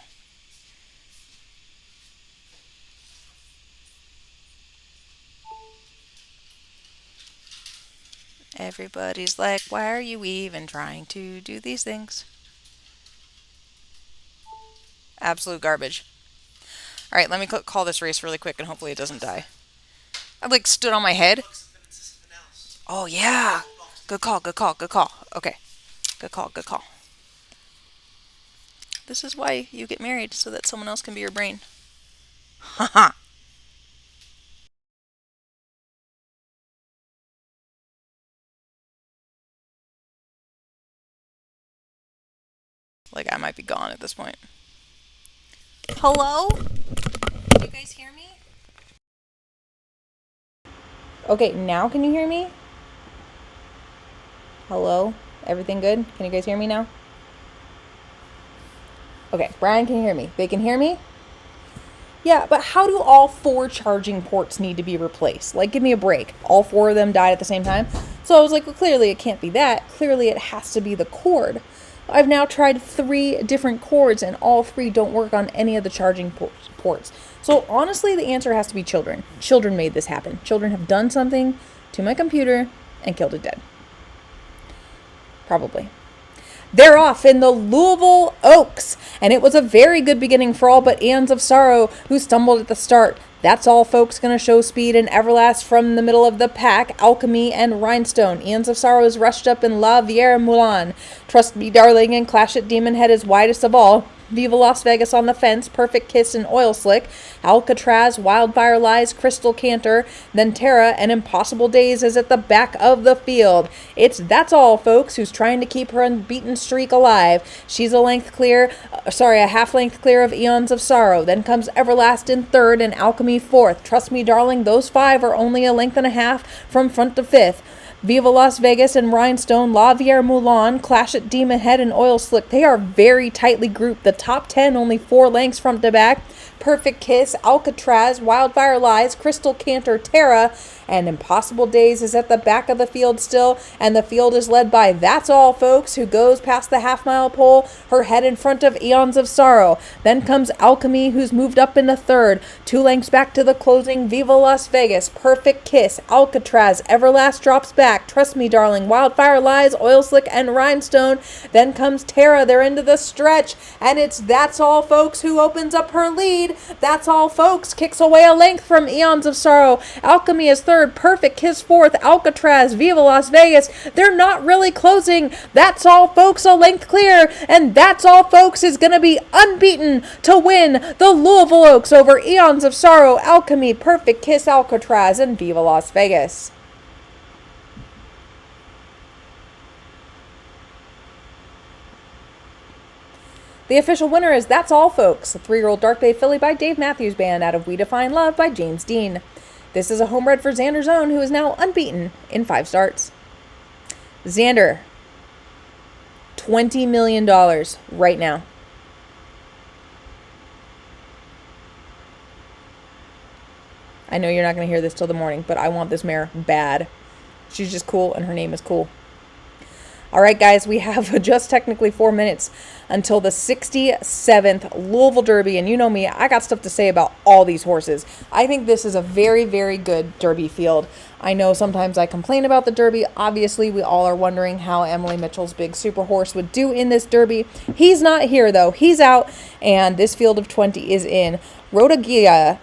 Everybody's like, why are you even trying to do these things? Absolute garbage. Alright, let me call this race really quick and hopefully it doesn't die. I like stood on my head. Oh yeah. Good call. Okay. Good call. This is why you get married, so that someone else can be your brain. Haha. Like I might be gone at this point. Hello? Can you guys hear me? Okay, now can you hear me? Hello? Everything good? Can you guys hear me now? Okay, Brian can hear me. They can hear me? Yeah, but how do all 4 charging ports need to be replaced? Like, give me a break. All 4 of them died at the same time? So I was like, well, clearly it can't be that. Clearly it has to be the cord. I've now tried 3 different cords and all 3 don't work on any of the charging ports. So honestly, the answer has to be children. Children made this happen. Children have done something to my computer and killed it dead. Probably. They're off in the Louisville Oaks, and it was a very good beginning for all but Eons of Sorrow, who stumbled at the start. That's all folks gonna show speed and Everlast from the middle of the pack, Alchemy and Rhinestone. Eons of Sorrow is rushed up in La Vieira Mulan. Trust Me Darling and Clash at Demon Head is widest of all. Viva Las Vegas on the fence, Perfect Kiss and Oil Slick, Alcatraz, Wildfire Lies, Crystal Canter, then Terra and Impossible Days is at the back of the field. It's That's All, folks, who's trying to keep her unbeaten streak alive. She's a half length clear of Eons of Sorrow. Then comes Everlast in third and Alchemy fourth. Trust me, darling, those 5 are only a length and a half from front to fifth. Viva Las Vegas and Rhinestone, La Vieira Mulan, Clash at Demon Head, and Oil Slick. They are very tightly grouped. The top 10 only 4 lengths front to back. Perfect Kiss, Alcatraz, Wildfire Lies, Crystal Cantor, Terra, and Impossible Days is at the back of the field still, and the field is led by That's All Folks, who goes past the half-mile pole, her head in front of Eons of Sorrow. Then comes Alchemy, who's moved up into third. 2 lengths back to the closing, Viva Las Vegas, Perfect Kiss, Alcatraz, Everlast drops back, Trust Me Darling, Wildfire Lies, Oil Slick, and Rhinestone. Then comes Terra, they're into the stretch, and it's That's All Folks who opens up her lead. That's All Folks kicks away a length from Eons of Sorrow. Alchemy is third, Perfect Kiss fourth, Alcatraz, Viva Las Vegas. They're not really closing. That's All Folks a length clear, and That's All Folks is going to be unbeaten to win the Louisville Oaks over Eons of Sorrow, Alchemy, Perfect Kiss, Alcatraz, and Viva Las Vegas. The official winner is That's All Folks, a 3-year-old Dark Bay filly by Dave Matthews Band out of We Define Love by James Dean. This is a homebred for Xander Zone, who is now unbeaten in 5 starts. Xander, $20 million right now. I know you're not going to hear this till the morning, but I want this mare bad. She's just cool, and her name is cool. All right, guys, we have just technically 4 minutes until the 67th Louisville Derby, and you know me, I got stuff to say about all these horses. I think this is a very, very good Derby field. I know sometimes I complain about the Derby. Obviously, we all are wondering how Emily Mitchell's big super horse would do in this Derby. He's not here, though. He's out, and this field of 20 is in. Rodagia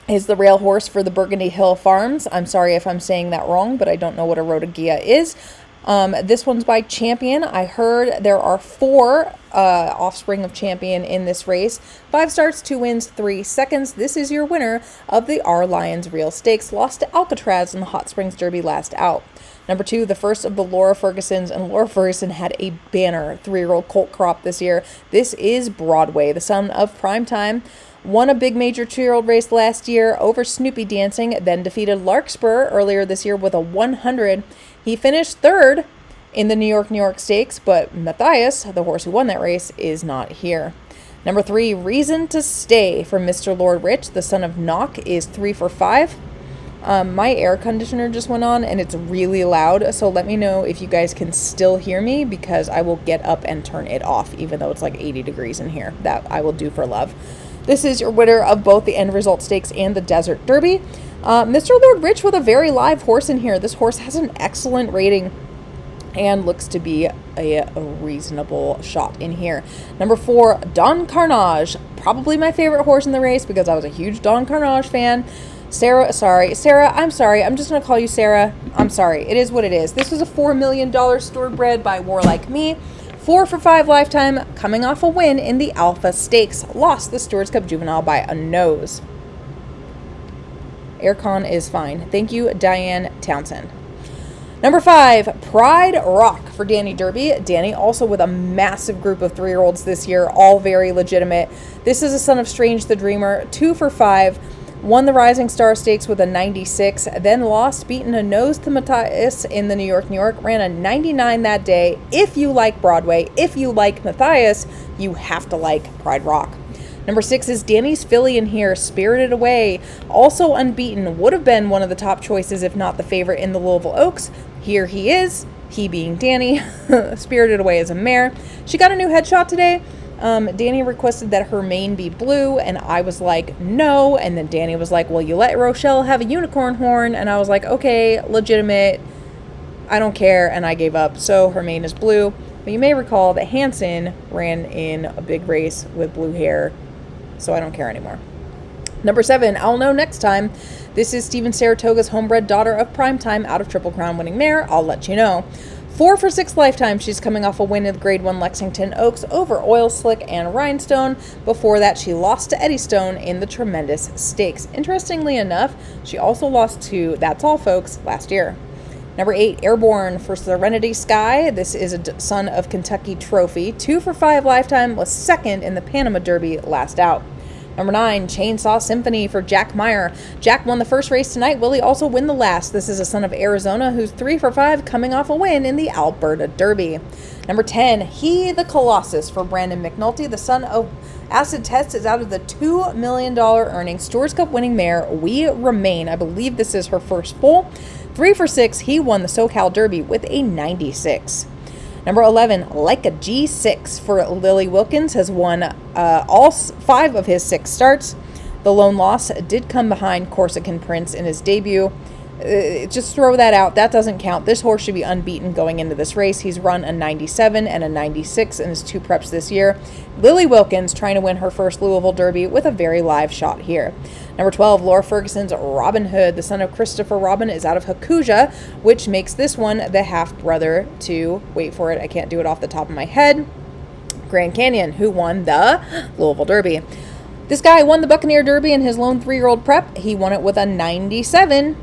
is the rail horse for the Burgundy Hill Farms. I'm sorry if I'm saying that wrong, but I don't know what a Rodagia is. This one's by Champion. I heard there are 4 offspring of Champion in this race. 5 starts, 2 wins, 3 seconds. This is your winner of the R Lions Real Stakes. Lost to Alcatraz in the Hot Springs Derby last out. Number 2, the first of the Laura Fergusons, and Laura Ferguson had a banner 3-year-old colt crop this year. This is Broadway, the son of Primetime. Won a big major 2-year-old race last year over Snoopy Dancing, then defeated Larkspur earlier this year with a 100. He finished 3rd in the New York Stakes, but Matthias, the horse who won that race, is not here. Number 3, Reason to Stay from Mr. Lord Rich, the son of Knock, is 3 for 5. My air conditioner just went on and it's really loud, so let me know if you guys can still hear me, because I will get up and turn it off even though it's like 80 degrees in here. That I will do for love. This is your winner of both the End Result Stakes and the Desert Derby. Mr. Lord Rich with a very live horse in here. This horse has an excellent rating and looks to be a reasonable shot in here. Number 4, Don Carnage. Probably my favorite horse in the race because I was a huge Don Carnage fan. Sarah, I'm sorry. I'm just going to call you Sarah. I'm sorry. It is what it is. This was a $4 million thoroughbred by Warlike Me. 4 for 5 lifetime, coming off a win in the Alpha Stakes. Lost the Stewards Cup Juvenile by a nose. Aircon is fine. Thank you, Diane Townsend. Number 5, Pride Rock for Danny Derby. Danny also with a massive group of 3-year-olds this year, all very legitimate. This is a son of Strange the Dreamer, 2 for 5. Won the Rising Star Stakes with a 96, then lost, beaten a nose to Matthias in the New York, ran a 99 that day. If you like Broadway, if you like Matthias, you have to like Pride Rock. Number 6 is Danny's filly in here, Spirited Away. Also unbeaten, would have been one of the top choices if not the favorite in the Louisville Oaks. Here he is, he being Danny. Spirited Away is a mare. She got a new headshot today. Danny requested that her mane be blue, and I was like, no. And then Danny was like, well, you let Rochelle have a unicorn horn. And I was like, okay, legitimate. I don't care. And I gave up. So her mane is blue. But you may recall that Hanson ran in a big race with blue hair. So I don't care anymore. Number 7, I'll know next time. This is Steven Saratoga's homebred daughter of Primetime out of Triple Crown winning mare. I'll let you know. 4 for 6 lifetime. She's coming off a win in the Grade 1 Lexington Oaks over Oil Slick and Rhinestone. Before that, she lost to Eddystone in the Tremendous Stakes. Interestingly enough, she also lost to That's All Folks last year. Number 8, Airborne for Serenity Sky. This is a son of Kentucky Trophy. 2 for 5 lifetime, was second in the Panama Derby last out. Number 9, Chainsaw Symphony for Jack Meyer. Jack won the first race tonight. Will he also win the last? This is a son of Arizona who's 3 for 5 coming off a win in the Alberta Derby. Number 10, He the Colossus for Brandon McNulty, the son of Acid Test is out of the $2 million earning Stewards Cup winning mare We Remain. I believe this is her first full. 3 for 6, he won the SoCal Derby with a 96. Number 11, Like a G6 for Lily Wilkins, has won all 5 of his 6 starts. The lone loss did come behind Corsican Prince in his debut. Just throw that out. That doesn't count. This horse should be unbeaten going into this race. He's run a 97 and a 96 in his 2 preps this year. Lily Wilkins trying to win her first Louisville Derby with a very live shot here. Number 12, Laura Ferguson's Robin Hood, the son of Christopher Robin, is out of Hakuja, which makes this one the half-brother to, wait for it, I can't do it off the top of my head, Grand Canyon, who won the Louisville Derby. This guy won the Buccaneer Derby in his lone 3-year-old prep. He won it with a 97.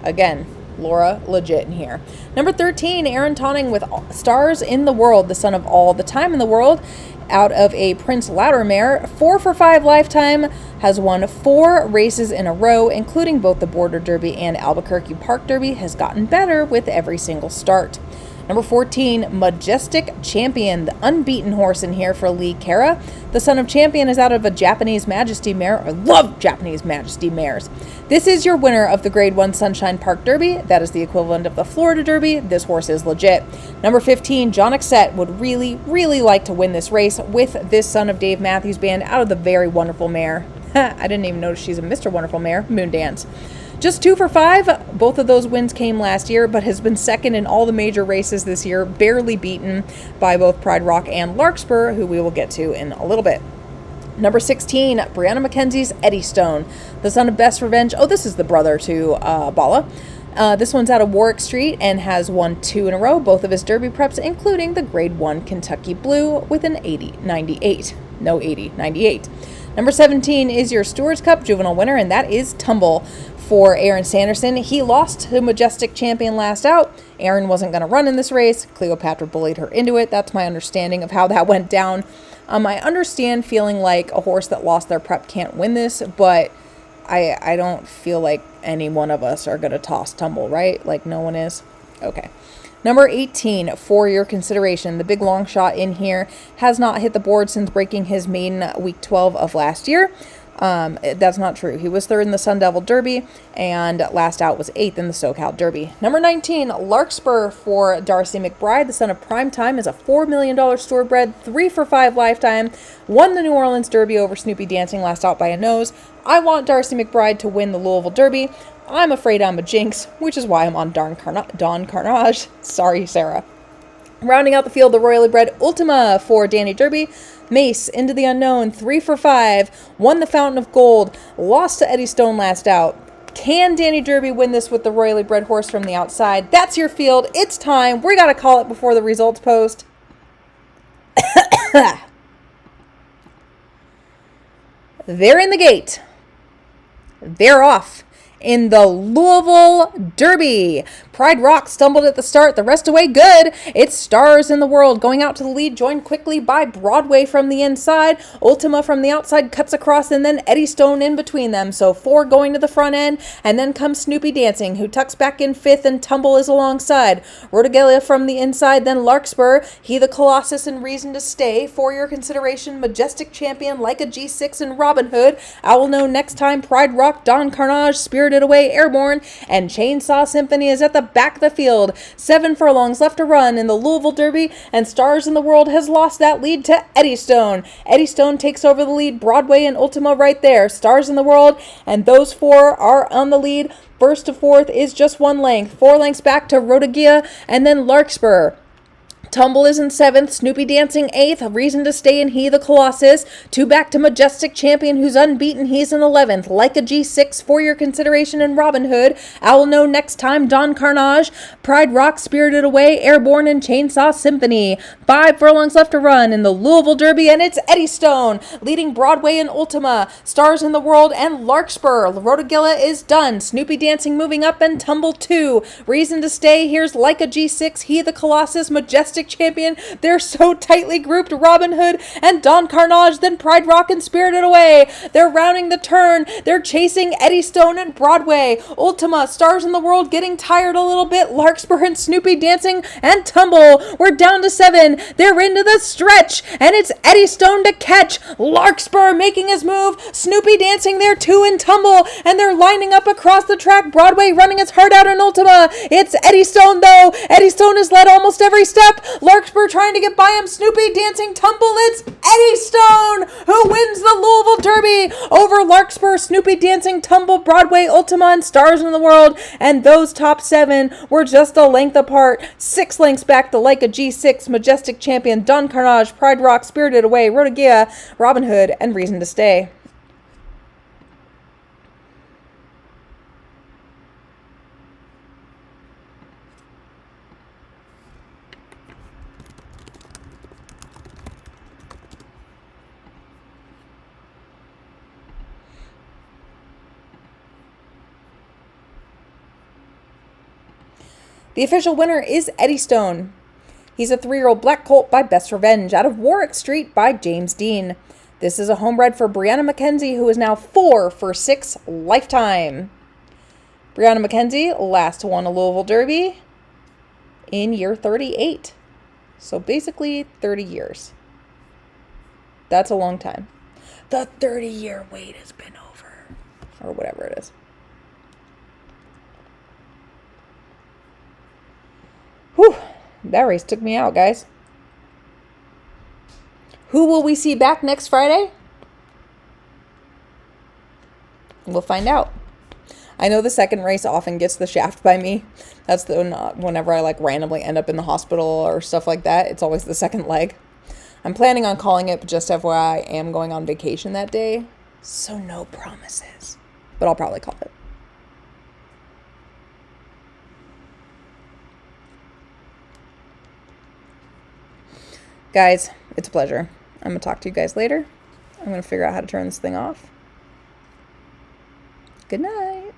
Again, Laura legit in here. Number 13, Aaron Tonning with Stars in the World, the son of All the Time in the World, out of a Prince Louder mare. 4 for 5 lifetime, has won 4 races in a row, including both the Border Derby and Albuquerque Park Derby, has gotten better with every single start. Number 14, Majestic Champion, the unbeaten horse in here for Lee Kara. The son of Champion is out of a Japanese Majesty mare. I love Japanese Majesty mares. This is your winner of the Grade 1 Sunshine Park Derby. That is the equivalent of the Florida Derby. This horse is legit. Number 15, John Exet would really, really like to win this race with this son of Dave Matthews Band out of the Very Wonderful Mare. I didn't even notice she's a Mr. Wonderful Mare, Moondance. Just 2 for 5. Both of those wins came last year, but has been second in all the major races this year, barely beaten by both Pride Rock and Larkspur, who we will get to in a little bit. Number 16, Brianna McKenzie's Eddystone, the son of Best Revenge. Oh, this is the brother to Bala. This one's out of Warwick Street and has won 2 in a row, both of his Derby preps, including the Grade 1 Kentucky Blue with an 98. Number 17 is your Stewards Cup juvenile winner, and that is Tumble for Aaron Sanderson. He lost to Majestic Champion last out. Aaron wasn't going to run in this race. Cleopatra bullied her into it. That's my understanding of how that went down. I understand feeling like a horse that lost their prep can't win this, but I don't feel like any one of us are going to toss Tumble, right? Like no one is? Okay. Number 18, for your consideration, the big long shot in here has not hit the board since breaking his maiden week 12 of last year. That's not true. He was 3rd in the Sun Devil Derby, and last out was 8th in the SoCal Derby. Number 19, Larkspur for Darcy McBride, the son of Primetime, is a $4 million storebred, 3 for 5 lifetime, won the New Orleans Derby over Snoopy Dancing last out by a nose. I want Darcy McBride to win the Louisville Derby. I'm afraid I'm a jinx, which is why I'm on Dawn Carnage. Sorry, Sarah. Rounding out the field, the royally bred Ultima for Danny Derby. Mace, Into the Unknown, 3 for 5, won the Fountain of Gold, lost to Eddystone last out. Can Danny Derby win this with the royally bred horse from the outside? That's your field. It's time. We got to call it before the results post. They're in the gate. They're off. In the Louisville Derby, Pride Rock stumbled at the start, the rest away good. It's Stars in the World going out to the lead, joined quickly by Broadway from the inside. Ultima from the outside cuts across, and then Eddystone in between them. So 4 going to the front end, and then comes Snoopy Dancing, who tucks back in 5th, and Tumble is alongside. Rotogelia from the inside, then Larkspur, He the Colossus, and Reason to Stay. For your consideration, Majestic Champion, Like a G6, and Robin Hood. I Will Know Next Time, Pride Rock, Dawn Carnage, Spirited Away, Airborne, and Chainsaw Symphony is at the back of the field. 7 furlongs left to run in the Louisville Derby, and Stars in the World has lost that lead to Eddystone. Eddystone takes over the lead, Broadway and Ultima right there. Stars in the World, and those 4 are on the lead. First to 4th is just 1 length. 4 lengths back to Rotogia, and then Larkspur. Tumble is in 7th, Snoopy Dancing 8th, Reason to Stay and He the Colossus. 2 back to Majestic Champion, who's unbeaten, he's in 11th. Like a G6 for your consideration in Robin Hood. I Will Know Next Time, Dawn Carnage. Pride Rock, Spirited Away, Airborne, and Chainsaw Symphony. 5 furlongs left to run in the Louisville Derby, and it's Eddystone leading Broadway and Ultima. Stars in the World and Larkspur. Rotogilla is done. Snoopy Dancing moving up, and Tumble 2. Reason to Stay, here's Like a G6, He the Colossus, Majestic Majestic Champion. They're so tightly grouped. Robin Hood and Don Carnage, then Pride Rock and Spirited Away. They're rounding the turn. They're chasing Eddie Stone and Broadway. Ultima, Stars in the World getting tired a little bit. Larkspur and Snoopy dancing and tumble. We're down to 7. They're into the stretch, and it's Eddie Stone to catch. Larkspur making his move. Snoopy dancing there too and tumble, and they're lining up across the track. Broadway running its heart out in Ultima. It's Eddie Stone though. Eddie Stone has led almost every step. Larkspur trying to get by him. Snoopy dancing tumble. It's Eddie Stone who wins the Louisville Derby over Larkspur, Snoopy dancing tumble, Broadway, Ultima, and Stars in the World. And those top 7 were just a length apart. 6 lengths back to Leica G6, Majestic Champion, Don Carnage, Pride Rock, Spirited Away, Rodagia, Robin Hood, and Reason to Stay. The official winner is Eddie Stone. He's a 3-year-old black colt by Best Revenge out of Warwick Street by James Dean. This is a homebred for Brianna McKenzie, who is now 4 for 6 lifetime. Brianna McKenzie last won a Louisville Derby in year 38. So basically 30 years. That's a long time. The 30-year wait has been over. Or whatever it is. Whew, that race took me out, guys. Who will we see back next Friday? We'll find out. I know the second race often gets the shaft by me. That's the whenever I randomly end up in the hospital or stuff like that. It's always the second leg. I'm planning on calling it, but just FYI, I am going on vacation that day. So no promises. But I'll probably call it. Guys, it's a pleasure. I'm going to talk to you guys later. I'm going to figure out how to turn this thing off. Good night.